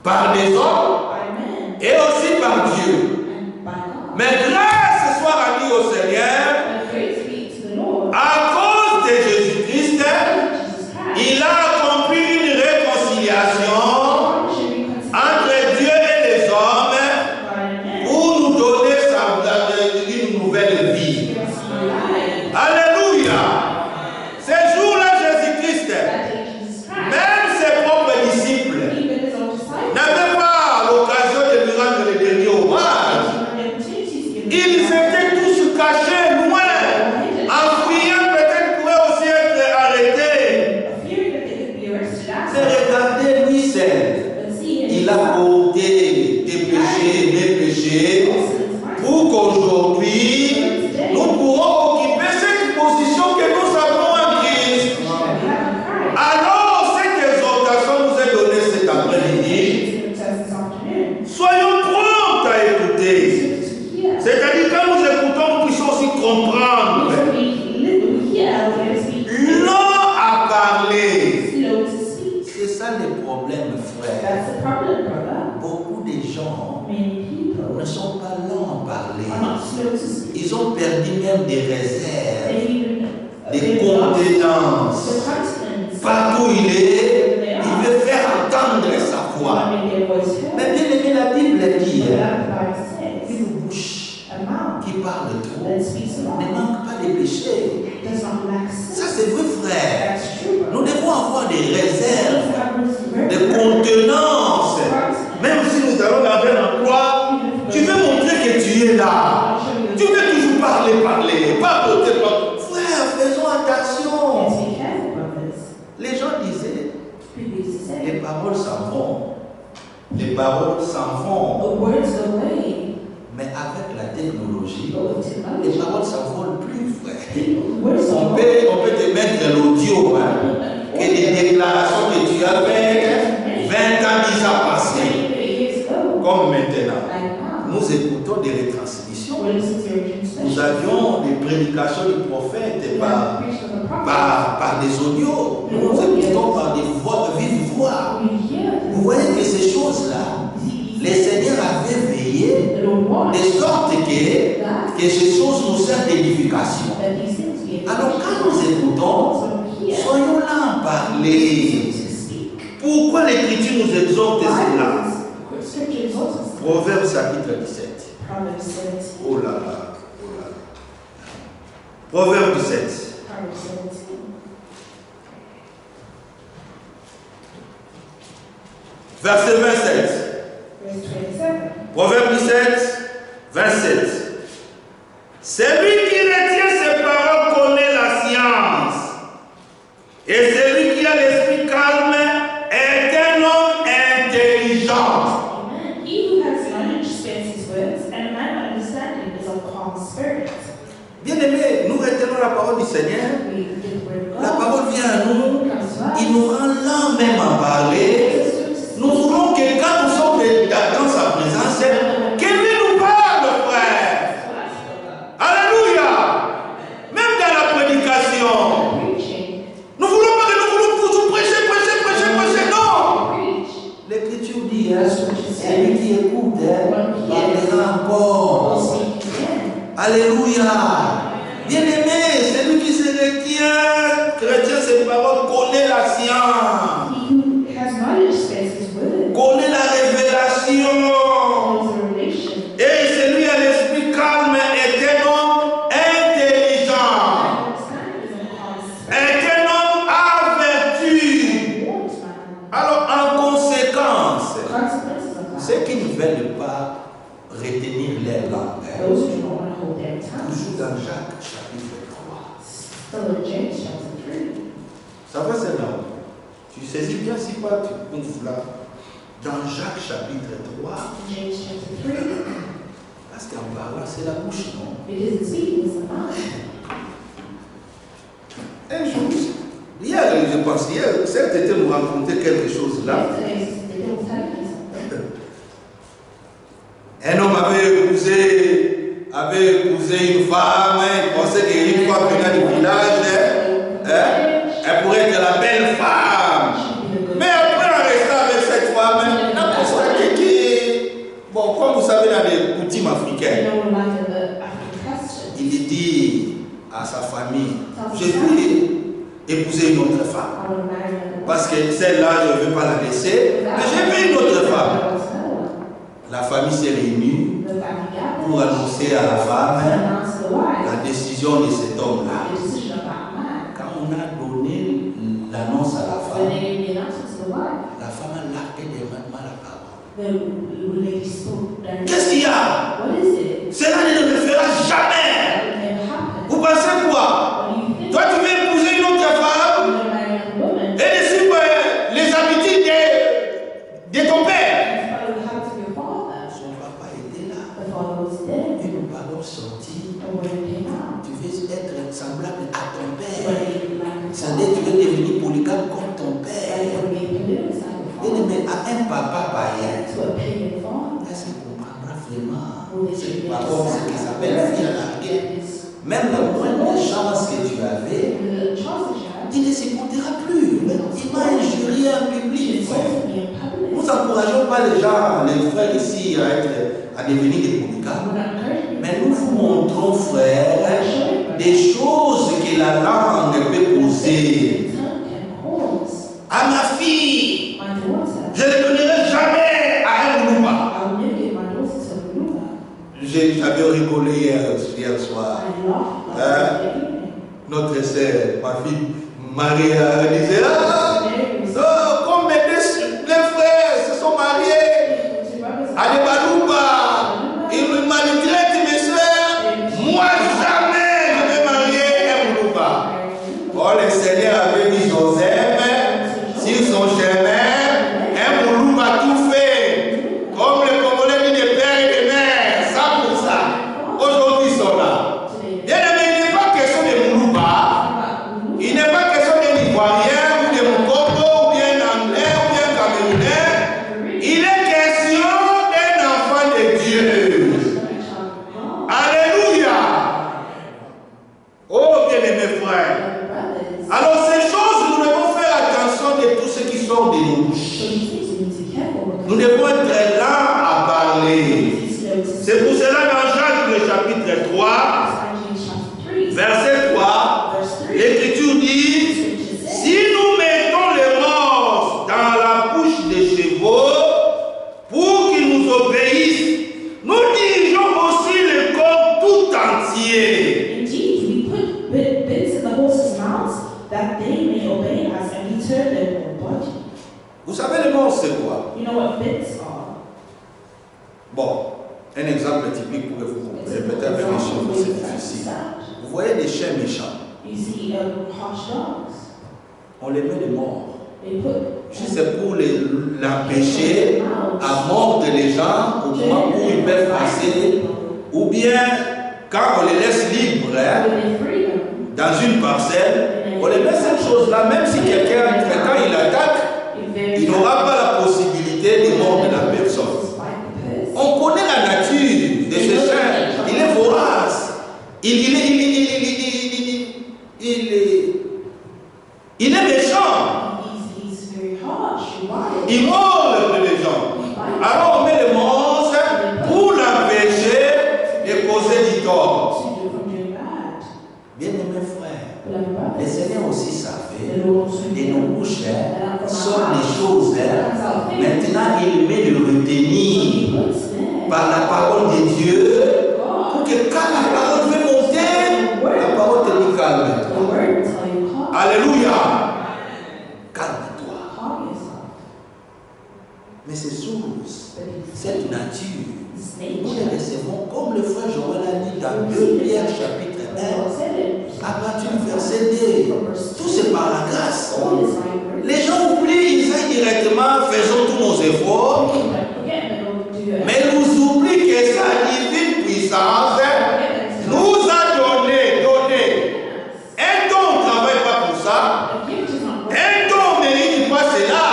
par des hommes et aussi par Dieu. Mais grâce soit rendue au Seigneur, à cause de Jésus-Christ, il a accompli une réconciliation entre Dieu et les hommes pour nous donner une nouvelle vie. Alléluia! Ce jour-là, Jésus-Christ, même ses propres disciples, n'avaient pas l'occasion de lui rendre le dernier hommage. Ils étaient tous cachés loin, en fuyant peut-être pourraient aussi être arrêtés. Mais regardez lui seul. Il a porté tes péchés, mes péchés, pour qu'aujourd'hui nous pourrons occuper cette position que nous avons en Christ. Alors, cette exhortation nous est donnée cet après-midi. Soyons prompts à écouter. C'est-à-dire quand nous écoutons, nous puissions aussi comprendre. Long à parler. C'est ça le problème, frère. Beaucoup de gens ne sont pas lents à parler. Ils ont perdu même des réserves, des compétences. Partout il est, il veut faire entendre sa voix. Mais bien aimé, la Bible dit, une bouche qui parle trop ne manque pas des péchés. does not lack Ça, sin. c'est vrai, frère. That's true. Nous devons avoir des réserves, des Very contenances. Même si nous allons la faire en croix, tu veux montrer que tu es là. Tu veux toujours parler, pas porter. Frère, faisons attention. Let's be careful, brothers. Les gens disaient, People used to say, les paroles s'en vont. Les paroles s'en vont. the words go away, Mais avec la technologie, but with les technology, paroles s'envolent plus, frère. the words On go peut te mettre l'audio, hein, et les déclarations que tu as faites 20 ans, 10 ans passés. Comme maintenant, nous écoutons des retransmissions. Nous avions des prédications du prophète par des audios. Nous écoutons par des voix, vives voix. Vous voyez que ces choses-là, les seigneurs avaient veillé de sorte que ces choses nous servent d'édification. Alors quand nous écoutons, soyons là à parler. Pourquoi l'Écriture nous exhorte cela? Proverbe chapitre 17. Oh là là, oh là là. Proverbe 17. Verset 27. Proverbe 17, 27. Celui qui retient ses paroles connaît la science. Et celui qui a l'esprit calme est un homme intelligent. He who has knowledge spends his words, and a man of understanding is of calm spirit. Bien-aimés, nous retenons la parole du Seigneur. We read the word of La God. parole vient à nous. Comes to us. Il nous rend là même à parler. Nous voulons que quand nous sommes dans sa présence, qu'il nous parle, frère. Alléluia. Même dans la prédication. Preaching. Nous voulons pas que nous voulons toujours prêcher. Non. Preach. L'Écriture dit, celui qui écoute, parlera encore. We'll speak again. Alléluia. Bien-aimé, celui qui se retient ses paroles, connaît la science. He who has knowledge spends his words. Connaît la révélation. Knows the revelation. Et celui à l'esprit calme est un homme intelligent. Understanding is of calm spirit. Est un homme à vertu. Warns man. Alors, en conséquence, Consequences of that. ceux qui ne veulent pas retenir leur langue, Those who don't want to hold their tongue. toujours dans Jacques chapitre 3. Still in James chapter 3. Ça va, c'est là. Tu saisis bien si pas, tu ouvres là. Dans Jacques chapitre 3. James chapter 3. Parce qu'en parlant, c'est la bouche, non? Because the speaking is the mouth. Un jour, hier, je pense, hier, cet été, nous rencontrons quelque chose là. Yesterday, they don't tell me something. Un homme avait épousé une femme, il pensait qu'une fois venue du village, elle pourrait être la belle femme. Mais après, en restant avec cette femme, on a constaté que, bon, comme vous savez, dans les coutumes africaines, il dit à sa famille, je vais épouser une autre femme. Parce que celle-là, je ne veux pas la laisser, mais j'ai vu une autre femme. La famille s'est réunie pour annoncer à la femme la décision de cet homme-là. Quand on a donné l'annonce à la femme a largué des mal à parole. Qu'est-ce qu'il y a? Cela ne le fera jamais. Vous pensez quoi? Toi, tu veux épouser une autre femme et de suivre les habitudes de ton père. Son papa était là. Une parole sortie. Tu veux être semblable à ton père. Ça veut dire que tu veux devenir polygame comme ton père. Mais à un papa païen, est-ce qu'il comprendra vraiment cette parole, ce qui s'appelle vie à la guerre? Même la moindre chance que tu avais, il ne s'écoutera plus. Il m'a injurié en public. Nous n'encourageons pas les gens, les frères ici, à devenir des polygames. Mais nous vous montrons, frères, des choses que la langue peut poser. À ma fille, je ne donnerai jamais à un Moulouba. J'avais rigolé hier soir. Notre sœur, ma fille Marie, disait, comme mes deux frères se sont mariés à des Balouba, ils me maltraitent mes soeurs, moi jamais je vais marier un Balouba. Oh, le Seigneur avait mis Joseph sur son chemin, un Balouba tout fait, comme le Congolais dit des pères et des mères, ça pour ça. Aujourd'hui ils sont là. Bien aimé, il n'est pas question de Balouba, il n'est pas question de l'Ivoirien ou de Mokoko ou bien Anglais ou bien Camerounais. Il est question d'un enfant de Dieu. Alléluia. Oh bien-aimés frères. Alors ces choses, nous devons faire attention de tout ce qui sort de nos bouches. Nous devons être là à parler. C'est pour cela dans Jacques le chapitre 3, verset 3, l'Écriture dit, si nous mettons les morts dans la bouche des chevaux pour qu'ils nous obéissent, nous dirigeons aussi le corps tout entier. Indeed, we put bits in the horses' mouths that they may obey us, and we turn their whole body. Vous savez le mort c'est quoi? You know what bits are? Bon, un exemple typique pour que vous compreniez, peut-être avec les chiffres c'est difficile. Vous voyez des chiens méchants. You see harsh dogs. On les met les morts. They put Juste pour l'empêcher à mordre les gens au moment où ils peuvent passer, ou bien quand on les laisse libres dans une parcelle, on les met cette chose-là, même si quelqu'un, quand il attaque, il n'aura pas la possibilité de mordre la personne. On connaît la nature de ce chien, il est vorace, il est méchant. Il mord les gens. Alors on met les monstres pour l'empêcher de causer du tort. Bien-aimés frères, le Seigneur aussi savait, et nos bouches sont des choses. Maintenant, il met de retenir par la parole de Dieu pour que quand la parole veut monter, la parole te dit calme-toi. Alléluia. Calme-toi. Mais ces choses, cette nature, nous les recevons comme le frère Joël a dit dans 2 Pierre chapitre 1, à partir du verset 2. Tout c'est par la grâce. Les gens oublient, ils aillent directement, faisons tous nos efforts. Mais ils nous oublient que sa divine puissance nous a donné. Un don, on ne travaille pas pour ça. Un don, on ne mérite pas cela.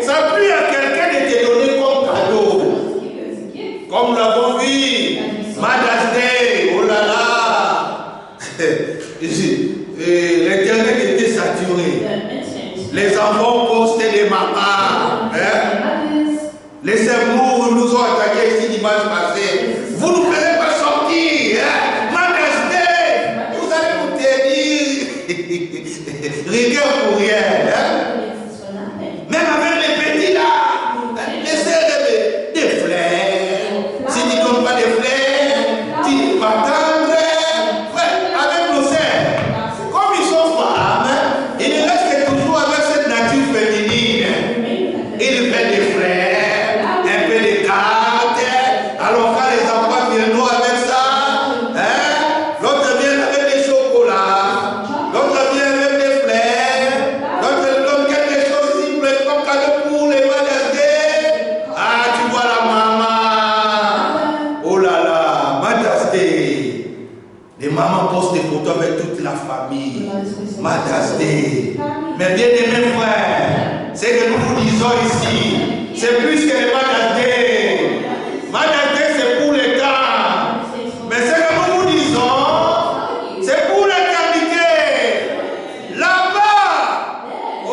Ça prie à quelqu'un de te donner comme cadeau. Comme nous l'avons vu, Mother's Day, oh là là. L'internet était saturé. Les enfants postaient des mamans. Les sermons nous ont attaqués ici dimanche passé. Vous ne pouvez pas sortir. Mother's Day, vous allez nous tenir. Rigueur pour rien. Même avec les petits là, laissez des fleurs. Si tu ne donnes pas des fleurs, tu ne vas pas tendre. Avec nos sœurs, comme ils sont femmes, ils restent toujours avec cette nature féminine. Ils mettent des fleurs, un peu de cartes. Alors quand les enfants viennent nous avec ça, l'autre vient avec des chocolats, l'autre vient avec des fleurs, l'autre donne quelque chose simple comme cadeau pour les Mother's Day. Ah, tu vois la maman. Oh là là, Mother's Day. Les mamans postent des photos avec toute la famille. Mother's Day. Mais bien aimés frères, c'est que nous vous disons ici, c'est plus que les Mother's Day. Mother's Day c'est pour les temps. Mais ce que nous vous disons, c'est pour l'éternité. Là-bas, oh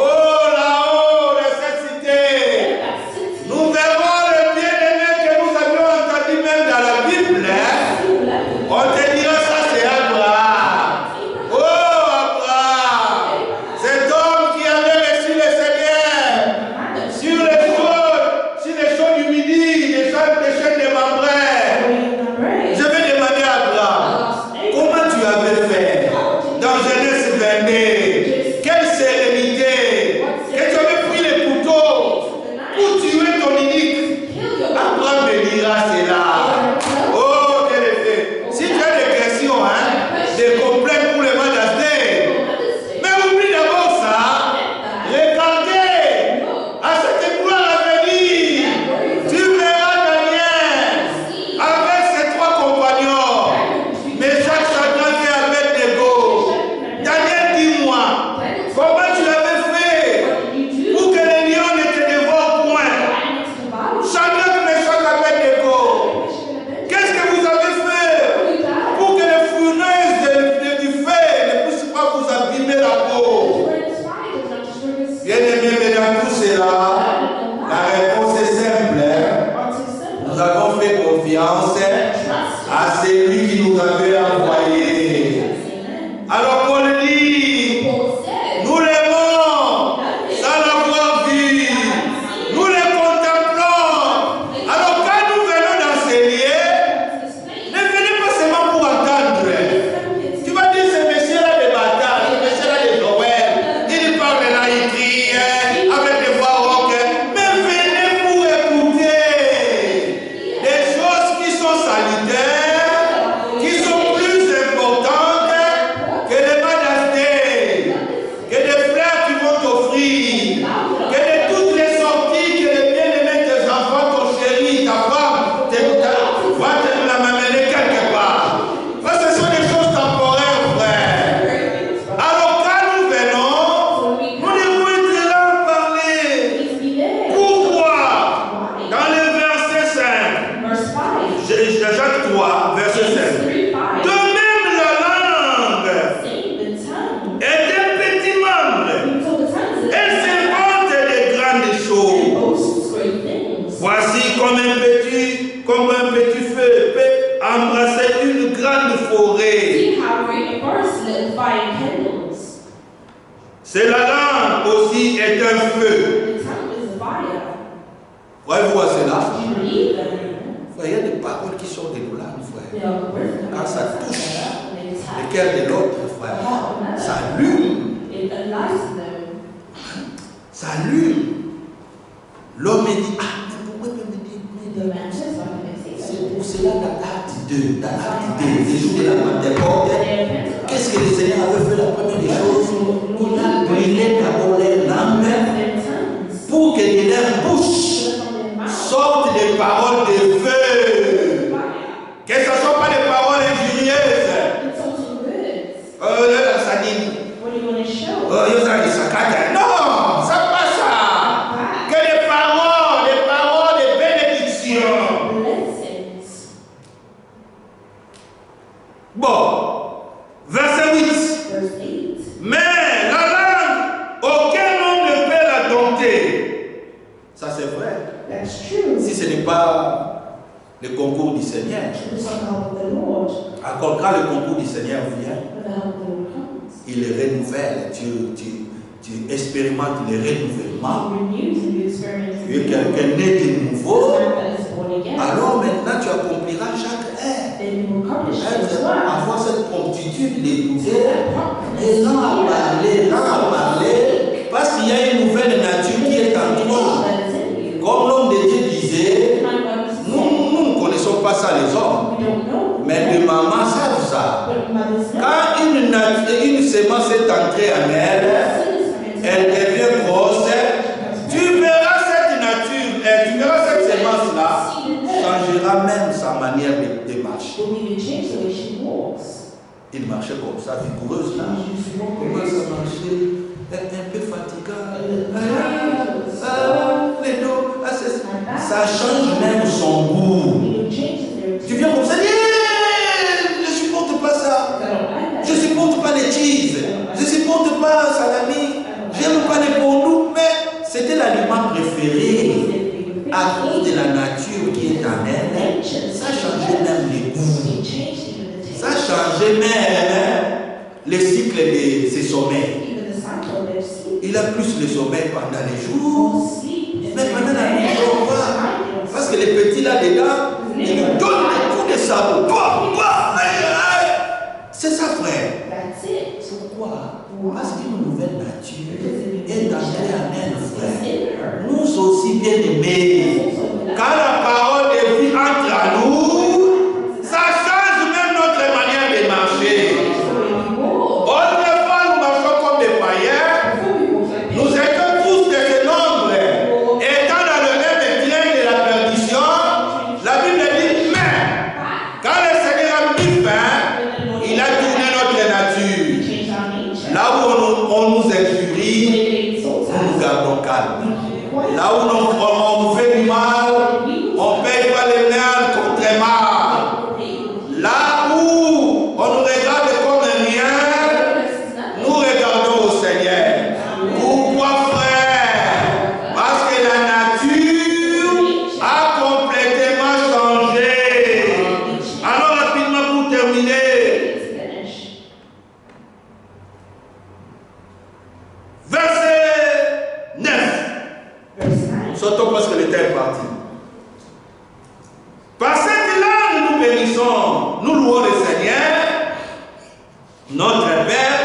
là-haut de cette cité, nous verrons le bien-aimé que nous avions entendu même dans la Bible. On te dira ça c'est Abraham. Oh Abraham, cet homme qui avait reçu le Seigneur sur les choses du midi, des chaînes de maman. confiance à celui qui nous avait envoyés. Alors Paul dit, nous l'aimons sans l'avoir vu, nous le contemplons. Alors quand nous venons dans ces lieux, ne venez pas seulement pour entendre. Tu vas dire, ce monsieur-là des bâtards, ce monsieur-là des Joël, il parle là, il crie avec des voix rauques, mais venez pour écouter des choses qui sont salutaires, qui sont plus importantes que les madastés, que des fleurs qui vont t'offrir, que de toutes les sorties que les bien-aimés, tes enfants, ton chéri, ta femme, va te l'amener quelque part. Parce que ce sont des choses temporaires, frère. Alors quand nous venons, nous devons être là à parler. Pourquoi? Dans le verset 5, Jacques 3, verset 5. De même la langue est un petit membre. Elle s'invente des grandes choses. Voici comme un petit feu peut embrasser une grande forêt. C'est la langue aussi est un feu. Voyez-vous à cela? Il y a des paroles qui sortent de nos langues, frère. Quand ça touche le cœur de l'autre, frère, ça allume. Ça allume. L'homme dit, ah, mais pourquoi tu me dis? C'est pour cela l'acte 2, les jours de la Pentecôte. Qu'est-ce que le Seigneur avait fait la première des choses? Il a brûlé d'abord les lampes pour que de leur bouche sortent des paroles de feu. Que ce ne soit pas des paroles injurieuses. Ça dit. Non, ça passe ça. Que des paroles de bénédiction. Bon, verset 8. Mais la langue, aucun homme ne peut la dompter. Ça c'est vrai. Si ce n'est pas le concours du Seigneur. Encore quand le concours du Seigneur vient, il les renouvelle. Tu expérimentes le renouvellement. Tu es quelqu'un né de nouveau. Alors maintenant tu accompliras chaque heure. Avoir cette promptitude d'écouter et non à parler, parce qu'il y a une nouvelle nature qui est en toi. Comme l'homme de Dieu disait, nous ne connaissons pas ça les hommes, mais les mamans savent ça. Quand une semence est entrée en elle devient grosse, tu verras cette nature, tu verras cette semence-là, changera même sa manière de marcher. Il marchait comme ça, vigoureuse là. Il commence à marcher, un peu fatigant. Les dos, ça change même son goût. Tu viens comme ça, je ne supporte pas ça. Je ne supporte pas les cheese. Je ne supporte pas salami. Je n'aime pas les bondous. Mais c'était l'aliment préféré à cause de la nature qui est en elle. Ça changeait même les goûts. Ça changeait même le cycle de ses sommeils. Il a plus le sommeil pendant les jours, mais pendant la nuit, on voit. Parce que les petits là-dedans, ils nous donnent des coups de sabot. C'est ça, frère. Pourquoi? Parce qu'une nouvelle nature est entrée en elle, frère. Nous aussi bien aimés. Quand la parole de vie entre à nous, ça change même notre manière de marcher. Autrefois, nous marchons comme des païens. Nous étions tous de ce nombre. Étant dans le même déclin de la perdition, la Bible dit, mais quand le Seigneur a mis fin, il a tourné notre nature. Là où on nous injurie, nous gardons calme. Là où on nous fait du mal, on ne paye pas les mal contre mal. Là où on nous regarde comme un rien, nous regardons au Seigneur. Pourquoi, frère? Parce que la nature a complètement changé. autres parce que le temps est parti. Par cette langue, nous bénissons, nous louons le Seigneur, notre Père,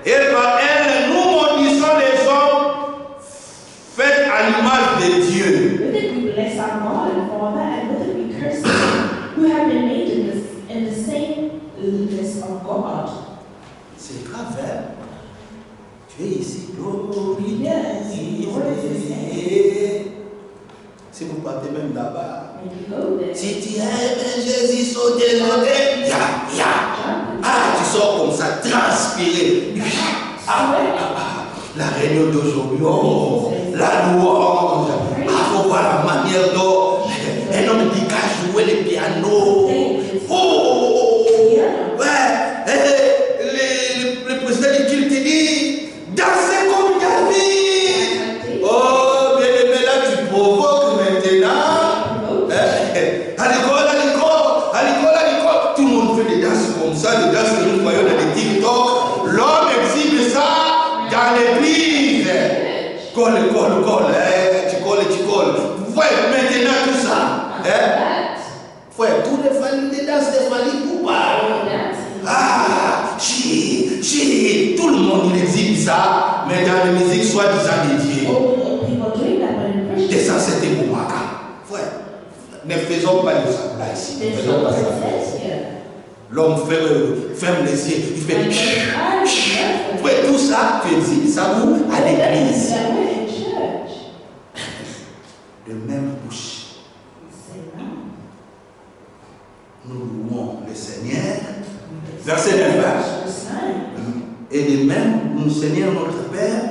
et par elle, nous maudissons les hommes faits à l'image de Dieu. With it we bless our God and Father, and with it we curse them who have been made in the same likeness of God. C'est grave, hein? Tu es ici, glorie. Yes, Lord is the same. Si vous partez même là-bas, And you go there. si tu aimes Jésus, sauter, ya. Ah, tu sors comme ça, transpiré. La réunion d'aujourd'hui, oh, la louange. Ah, faut voir la manière dont un homme qui cache jouer le piano. Oh, ouais, le président du culte dit, dansez comme David. Oh, bien aimé, là tu provoques maintenant. À l'école, tout le monde fait des danses comme ça, des danses que nous voyons dans les TikTok. L'homme exhibe ça dans l'église. Colle, tu colles. Vous voyez maintenant tout ça. Frère, tous les danses des familles Poupa. Ah, tout le monde il exhibe ça, mais dans la musique soi-disant dédiée. Et ça c'était pour Maka. Frère, ne faisons pas de ça là ici. Ne faisons pas ça. L'homme ferme les yeux, il fait frère, tout ça, tu exhibes ça où? À l'église. De même bouche. Nous louons le Seigneur. Verset 9. Et de même, nous, Seigneur notre Père,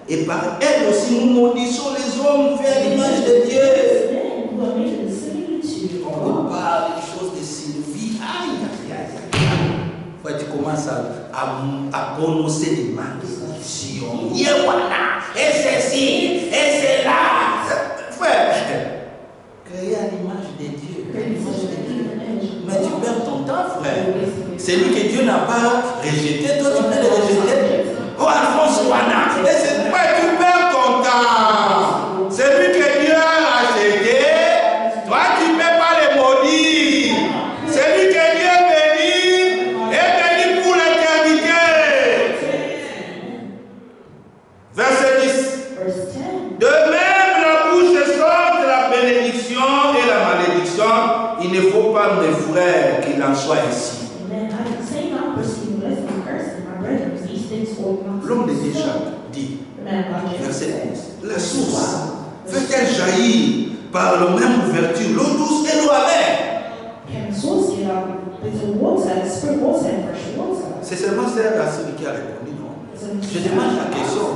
et par elle aussi nous maudissons les hommes faits à l'image de Dieu. On parle des choses de Sylvie. Quand tu commences à prononcer des malédictions, Yewana, et ceci, et cela. Frère, créé à l'image de Dieu. Mais tu perds ton temps, frère. C'est lui que Dieu n'a pas rejeté, toi tu peux le rejeter. Oh Alphonse Wana, et c'est pourquoi tu perds ton temps. C'est lui que Dieu a acheté. Toi tu ne peux pas les maudire. C'est lui que Dieu bénit et bénit pour l'éternité. Verset 10. De même la bouche sort de la bénédiction et la malédiction. Il ne faut pas, mes frères, qu'il en soit ainsi. L'homme de Dieu dit, verset 11, la source fait-elle jaillir par la même ouverture l'eau douce et l'eau amère? C'est seulement celui qui a répondu, non? Je demande la question.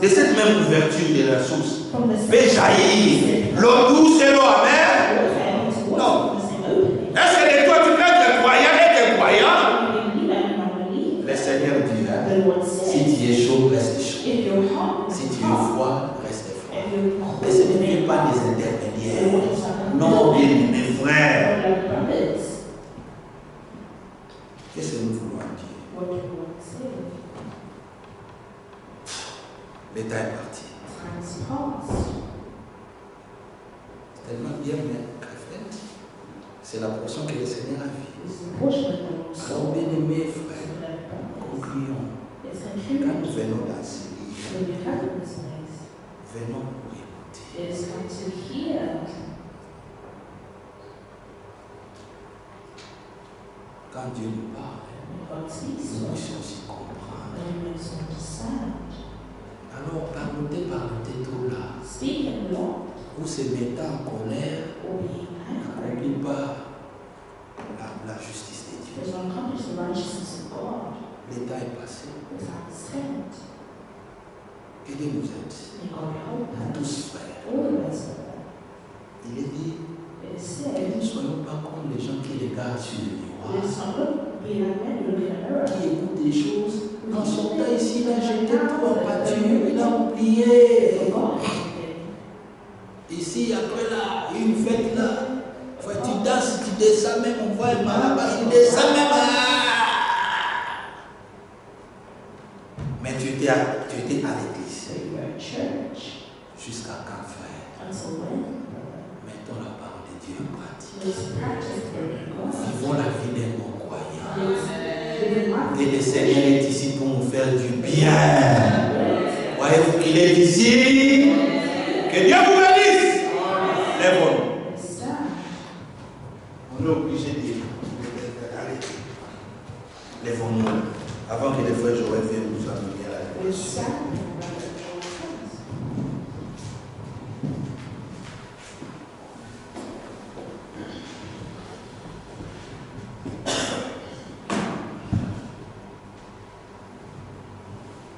De cette même ouverture de la source fait jaillir l'eau douce et l'eau amère? Non. Est-ce que de toi tu peux être croyant et être croyant? Le Seigneur dit, si tu es chaud, reste chaud. Si tu es froid, reste froid. Mais ce n'est pas des intermédiaires. Non, bien mes frères. Qu'est-ce que nous voulons dire? Le temps est parti. C'est tellement bien, mais c'est la portion que le Seigneur a vue. Alors, bien aimés frères, concluons. Quand nous venons dans ce livre, venons pour écouter. Quand Dieu nous parle, nous puissions aussi comprendre. Alors, parlez trop là. Vous se mettez en colère, n'oublie pas la justice de Dieu. L'état est passé. Que Dieu nous aide. Nous tous frères. Il est dit, ne soyons pas comme les gens qui regardent sur le miroir, qui écoutent des choses. En son temps ici, il a jeté tout en pâture, il a oublié. Ici, après là, une fête là, tu danses, tu descends même, on voit le mal là-bas, il descend même. Mais tu étais à l'église. Jusqu'à quand, frère? Mettons la parole de Dieu en pratique. Vivons la vie des non-croyants. Et le Seigneur est ici pour nous faire du bien. Voyez-vous qu'il est ici? Que Dieu vous bénisse. Lève-nous. On est obligé d'arrêter. Lèvons-nous avant que les frères Joël viennent nous amener à la révolution.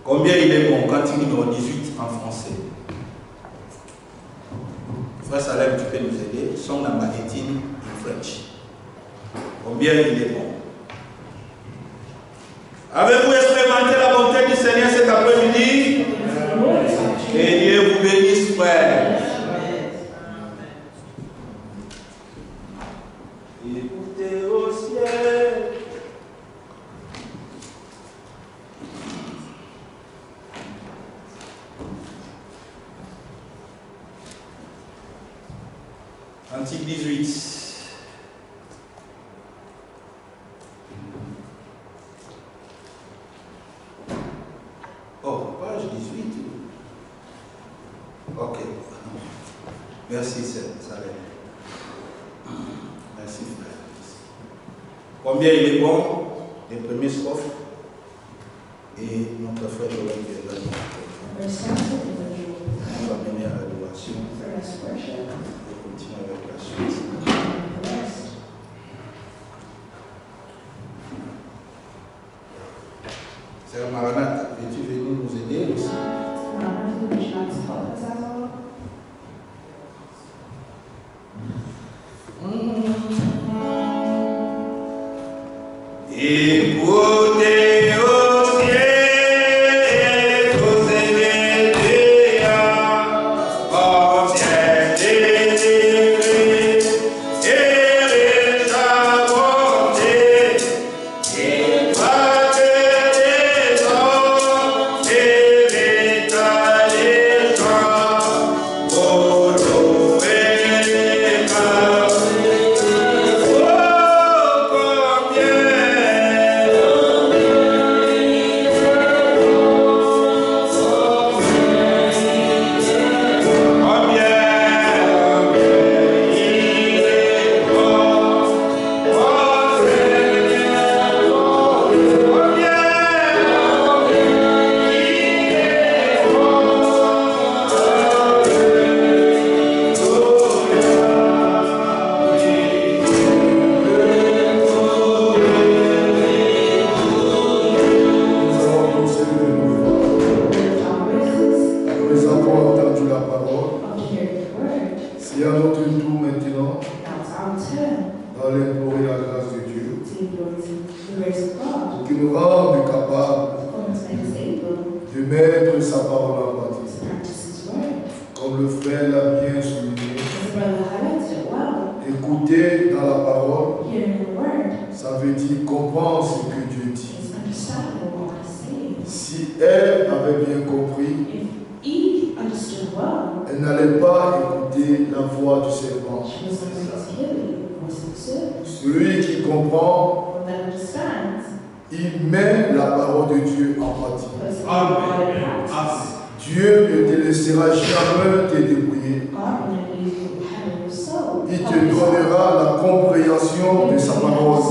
Combien il est bon, cantique numéro 18 en français. Frère Salem, tu peux nous aider? Song number 18 in French. Combien il est bon? Avez-vous expérimenté la bonté du Seigneur cet après-midi? Que Dieu vous bénisse, frère. Écoutez au ciel. Cantique 18. Oh, page 18. Ok. Merci, Salem. Merci, frère. Combien il est bon? Les premiers strophes. Et notre frère Joël qui est là. On va mener à l'adoration. Et continuer avec la suite. Sœur Maranatha, peux-tu venir nous aider aussi? Écoutez au ciel, vous aimez Dieu, comme ciel délivré, et sa bonté, et pas que les hommes, et l'état des gens, pour louer les mains. Celui qui comprend, il met la parole de Dieu en pratique. Amen. Dieu ne te laissera jamais te débrouiller. Il te donnera la compréhension de sa parole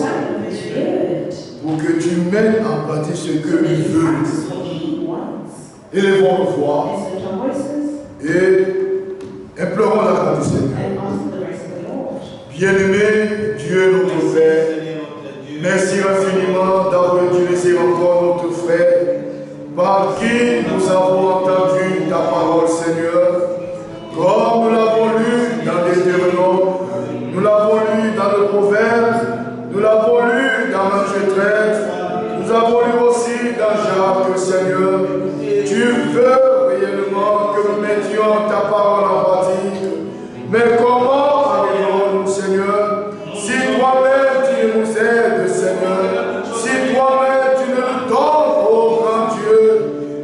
pour que tu mettes en pratique ce que lui veut. Élevons nos voix et implorons la grâce du Seigneur. Bien-aimé Dieu notre Père, merci infiniment d'avoir utilisé encore notre frère par qui nous avons entendu ta parole, Seigneur. Comme nous l'avons lu dans les Deutéronomes, nous l'avons lu dans le Proverbe, nous l'avons lu dans Matthieu 13, nous avons lu aussi dans Jacques, Seigneur. Tu veux réellement que nous mettions ta parole en pratique, mais comment Seigneur, si toi-même tu nous aides, Seigneur, si toi-même tu nous donnes, oh grand Dieu,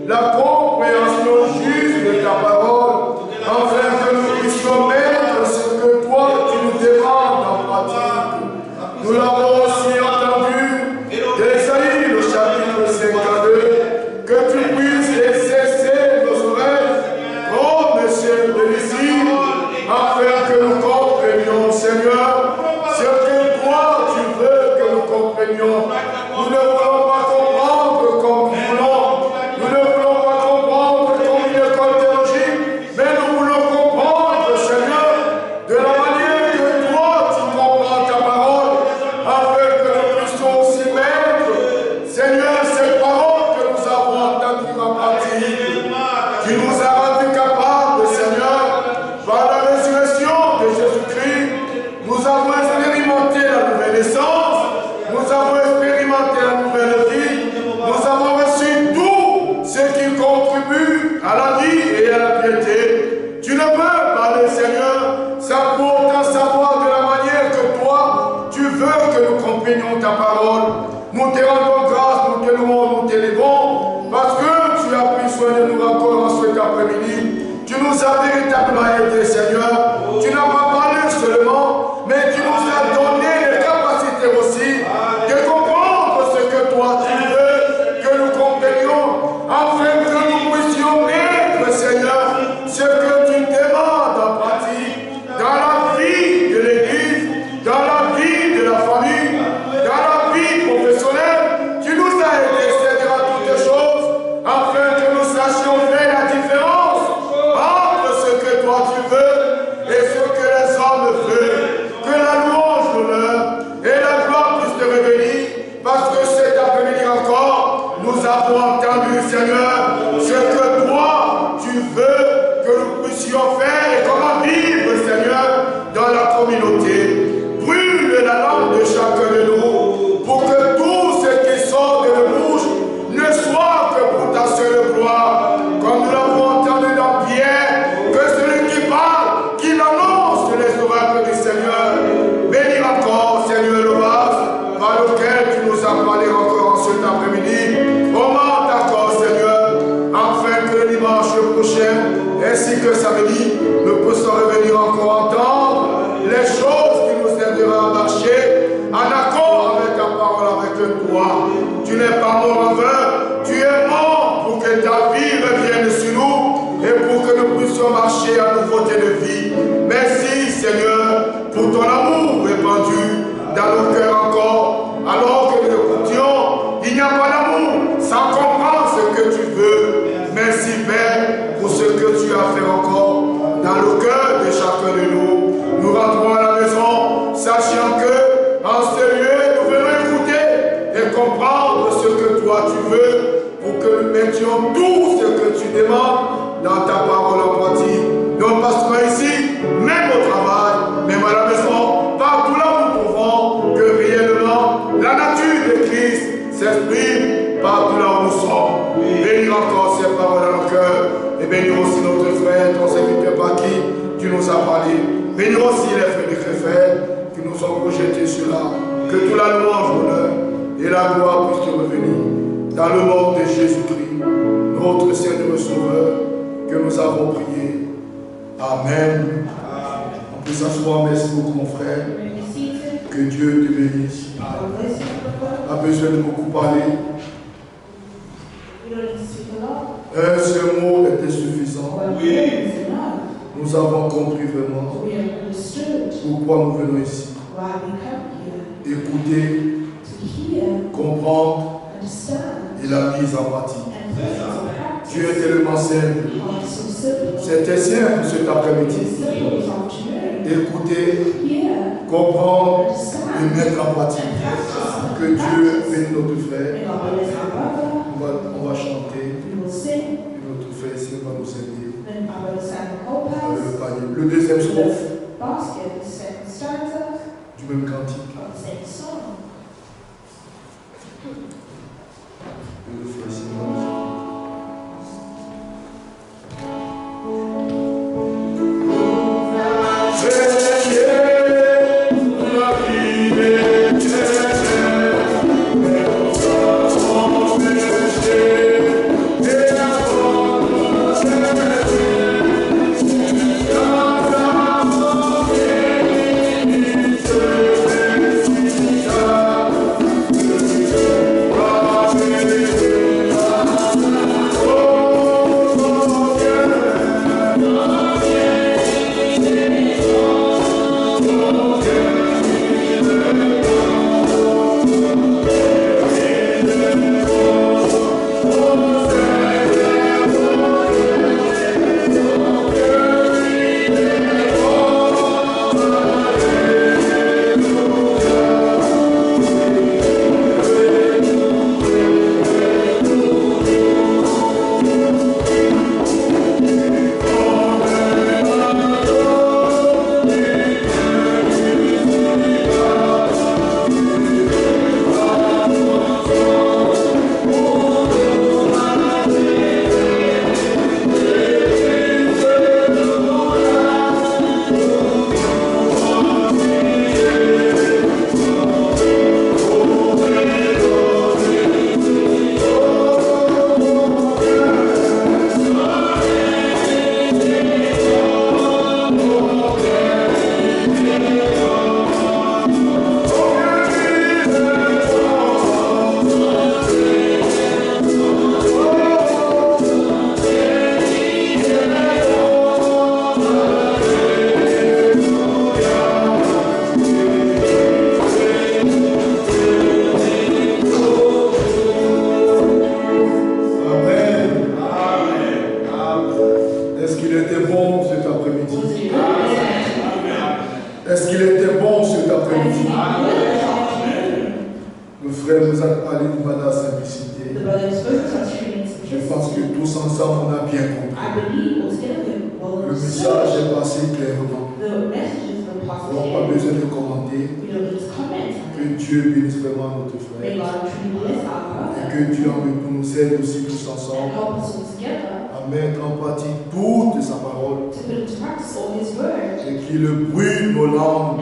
la compréhension juste de ta parole, afin que nous puissions Seigneur, ce que toi tu veux que nous comprenions. Nous ne voulons pas comprendre comme nous voulons. Nous ne voulons pas comprendre comme une école théologique, mais nous voulons comprendre, Seigneur, de la manière que toi tu comprends ta parole, afin que nous puissions aussi mettre, Seigneur, cette parole que nous avons entendue en pratique. Tu nous as rendus capables, Seigneur, par la résurrection de Jésus-Christ. Nous avons expérimenté la nouvelle naissance, nous avons expérimenté la nouvelle vie, nous avons reçu tout ce qui contribue à la vie et à la piété. Tu ne peux parler, Seigneur, sans pour autant savoir de la manière que toi, tu veux que nous comprenions ta parole. Nous te rendons grâce, nous te louons, nous t'élevons, parce que tu as pris soin de nous encore en cet après-midi. Tu nous as véritablement aidés, Seigneur. Tu n'as pas parlé seulement, mais tu nous as donné les capacités aussi de comprendre ce que toi tu veux que nous comprenions, afin que nous puissions mettre, Seigneur, ce que tu demandes en pratique dans la vie de l'Église, dans la vie de la famille, dans la vie professionnelle. Tu nous as aidés, Seigneur, à toutes les choses, afin que nous sachions faire la différence entre ce que toi tu veux et ce que les hommes veulent. Que la louange, l'honneur et la gloire puissent te revenir, parce que cet après-midi encore, nous avons entendu, Seigneur, ce que toi tu veux que nous puissions faire et comment vivre, Seigneur, dans la communauté. Brûle la lampe de chacun de nous pour que tout ce qui sort de la bouche ne soit que pour ta seule gloire. Comme nous l'avons entendu dans Pierre, que celui qui parle, qu'il annonce les oracles du Seigneur. Bénis encore, Seigneur, le vase par lequel tu nous as parlé encore en cet après-midi. Augmente encore, Seigneur, afin que le dimanche prochain, ainsi que samedi, nous puissions revenir encore entendre les choses qui nous aideront à marcher en accord avec ta parole, avec toi. Tu n'es pas mort en vain, tu es mort pour que ta vie revienne sur nous et pour que nous puissions marcher à nouveauté de vie. Merci, Seigneur, pour ton amour répandu dans nos cœurs encore. Alors que nous écoutions, il n'y a pas d'amour sans comprendre ce que tu veux. Merci, Père, pour ce que tu as fait encore dans le cœur de chacun de nous. Nous rentrons à la maison, sachant que en ce lieu, nous venons écouter et comprendre ce que toi tu veux, pour que nous mettions tout ce que tu demandes dans ta parole en pratique. Non pas seulement ici, même au travail, même à la maison, partout là où nous trouvons que réellement la nature de Christ s'exprime partout là où nous sommes. Bénis encore ces paroles dans nos cœurs et bénis aussi notre frère, ton serviteur par qui tu nous as parlé. Bénis aussi les frères et frères qui nous ont projetés sur là. Que toute la louange, l'honneur et la gloire puissent te revenir. Dans le nom de Jésus-Christ, notre Seigneur et Sauveur, que nous avons prié. Amen. On peut s'asseoir. Merci beaucoup, mon frère. Que Dieu te bénisse. A besoin de beaucoup parler. Un seul mot était suffisant. Oui. Nous avons compris vraiment pourquoi nous venons ici. Écouter, comprendre et la mise en pratique. Dieu est tellement simple. C'était simple cet après-midi. Écouter, comprendre et mettre en pratique. Que Dieu bénisse notre frère. On va chanter. Et notre frère ici va nous aider. Le panier. Le deuxième strophe du même cantique. Le frère Simon. Est-ce qu'il était bon cet après-midi? Le frère nous a parlé de la simplicité. Je pense que tous ensemble on a bien compris. Le message est passé clairement. On n'a pas besoin de commenter. Que Dieu bénisse vraiment notre frère. Et que Dieu en retour nous aide aussi tous ensemble à mettre en pratique toute sa parole. Et qu'il brûle nos langues.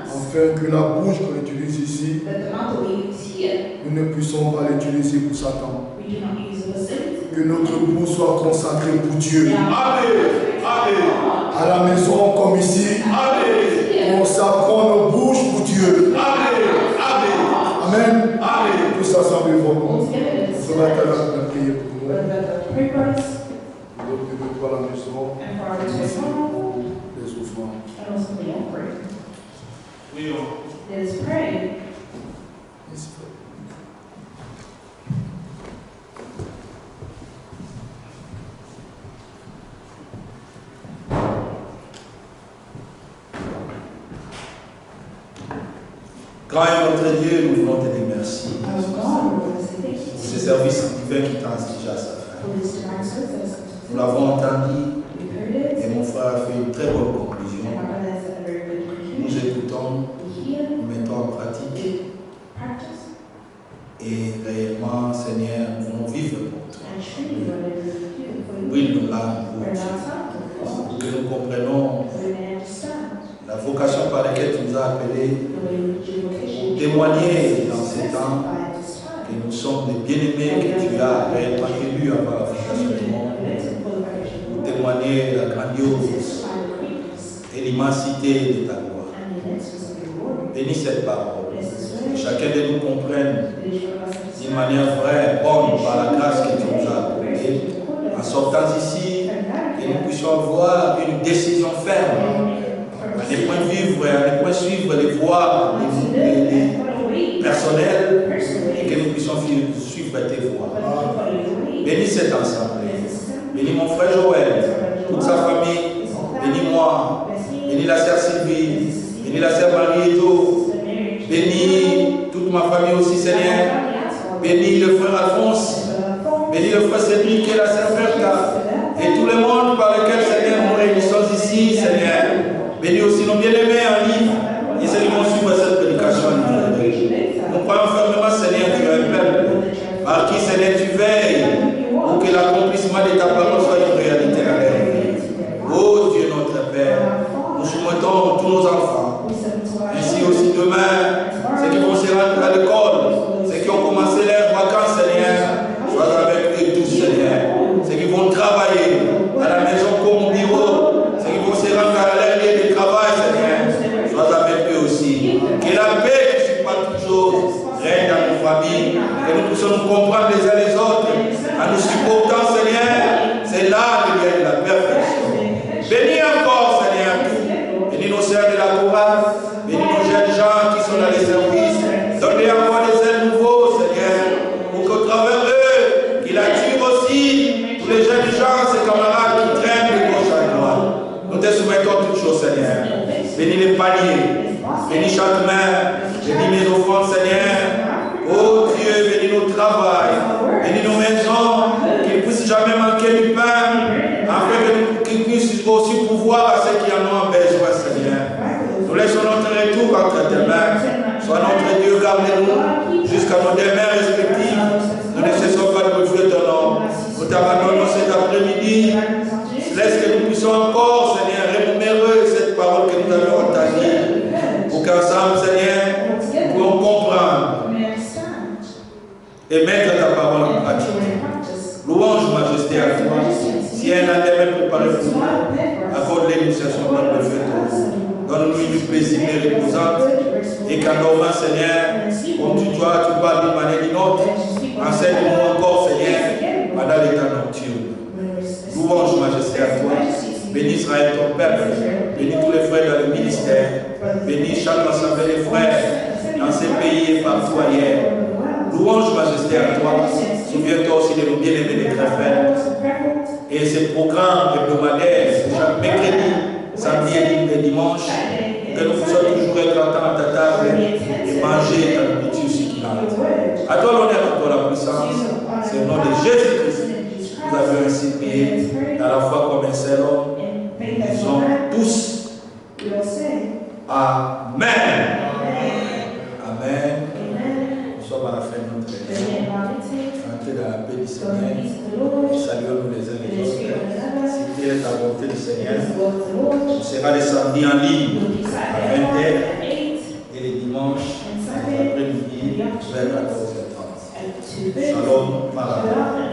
Afin que la bouche qu'on utilise ici, nous ne puissions pas l'utiliser pour Satan. Que notre bouche soit consacrée pour Dieu. Amen. Amen. À la maison comme ici. Amen. Consacrons nos bouches pour Dieu. Amen. Amen. Amen. Amen. Tous ensemble, nous ce matin, on a prié pour nous. Nous devons pour la maison. Les souffrances. Let us pray. Grand et notre Dieu, nous voulons te dire merci pour ce service divin qui tend déjà à sa fin. Nous l'avons entendu et mon frère a fait une très bonne conclusion. Nous écoutons, nous mettons en pratique et réellement, Seigneur, nous voulons vivre pour toi. Brille nos langues pour que nous comprenions la vocation par laquelle tu nous as appelés pour témoigner dans ces temps que nous sommes des bien-aimés que tu as réellement élus avant la fondation du monde, pour témoigner la grandiose et l'immensité de ta gloire. Bénis cette parole, que chacun de nous comprenne d'une manière vraie, bonne, par la grâce que tu nous as accordée. En sortant ici, que nous puissions avoir une décision ferme, à ne point vivre, à ne point suivre les voies personnelles, et que nous puissions suivre tes voies. Bénis cet ensemble. Bénis mon frère Joël, toute sa famille. Bénis-moi. Bénis la sœur Sylvie. Bénis la sœur Marie-Eto. Bénis toute ma famille aussi, Seigneur. Bénis le frère Alphonse. Bénis le frère Cédric et la sœur Bertha. Et tout le monde par lequel, Seigneur, nous réunissons ici, Seigneur. Bénis aussi nos bien-aimés en ligne. Et ceux qui vont suivre cette prédication. Nous croyons fermement, Seigneur, tu es un peuple par qui, Seigneur, tu veilles pour que l'accomplissement de ta parole soit une réalité à l'air. Oh Dieu, notre Père, nous soumettons tous nos enfants. Ainsi aussi demain, ceux qui vont se rendre à l'école, ceux qui ont commencé leurs vacances, Seigneur, sois avec eux tous, Seigneur. Ceux qui vont travailler à la maison comme au bureau, ceux qui vont se rendre à leur lieu de travail, Seigneur, sois avec eux aussi. Que la paix qui surpasse toutes choses règne dans nos familles, que nous puissions nous comprendre les uns les autres, en nous supportant, Seigneur. C'est là le lien de la perfection. Bénis encore, Seigneur, tout. Bénis nos sœurs de la chorale, bénis nos jeunes gens qui sont dans les services. Donne-les encore des ailes nouveaux, Seigneur, pour qu'au travers d'eux, qu'il attire aussi tous les jeunes gens, ces camarades qui traînent de gauche à droite. Nous te soumettons toutes choses, Seigneur. Bénis les paniers, bénis chaque main, bénis mes offrandes, Seigneur. Oh Dieu, bénis nos travail, bénis nos maisons, qu'ils ne puissent jamais manquer du pain, afin qu'ils puissent aussi pouvoir à ceux qui en ont besoin, Seigneur. Nous laissons notre retour entre tes mains. Sois notre Dieu, garde-nous jusqu'à nos demeures respectives. Nous ne cessons pas de louer ton nom. Nous t'abandonnons cet après-midi. Laisse que nous puissions encore, Seigneur, rémunérer cette parole que nous avons entendue. Pour qu'ensemble, Seigneur, nous puissions comprendre et mettre ta parole en pratique. Louange, majesté à toi. Si un lendemain préparé pour nous, accorde l'initiation par le feu. Donne-nous une paisible et reposante. Et qu'en dormant, Seigneur, comme tu parles d'une manière d'une autre, enseigne-nous encore, Seigneur, pendant les temps nocturnes. Louange, majesté à toi. Bénis Israël, ton peuple. Bénis tous les frères dans le ministère. Bénis chaque assemblée des frères dans ces pays et partout ailleurs. Louange, majesté à toi. Souviens-toi aussi de nos bien-aimés des Créfels. Et ces programmes hebdomadaires, chaque mercredi, samedi et dimanche, Que nous puissions toujours être en temps à ta table et manger ta nourriture ce qu'il a. À toi l'honneur, à toi la puissance. C'est au nom de Jésus-Christ. Nous avons ainsi prié à la fois comme un seul homme. Nous disons tous Amen. Amen. Nous sommes à la fin de notre réunion. Entrez dans la paix du Seigneur. Saluons-nous les uns les autres. Si tu es la volonté du Seigneur, on sera les samedis en ligne à 20h et les dimanches après-midi vers 14h30. Shalom. Maranatha.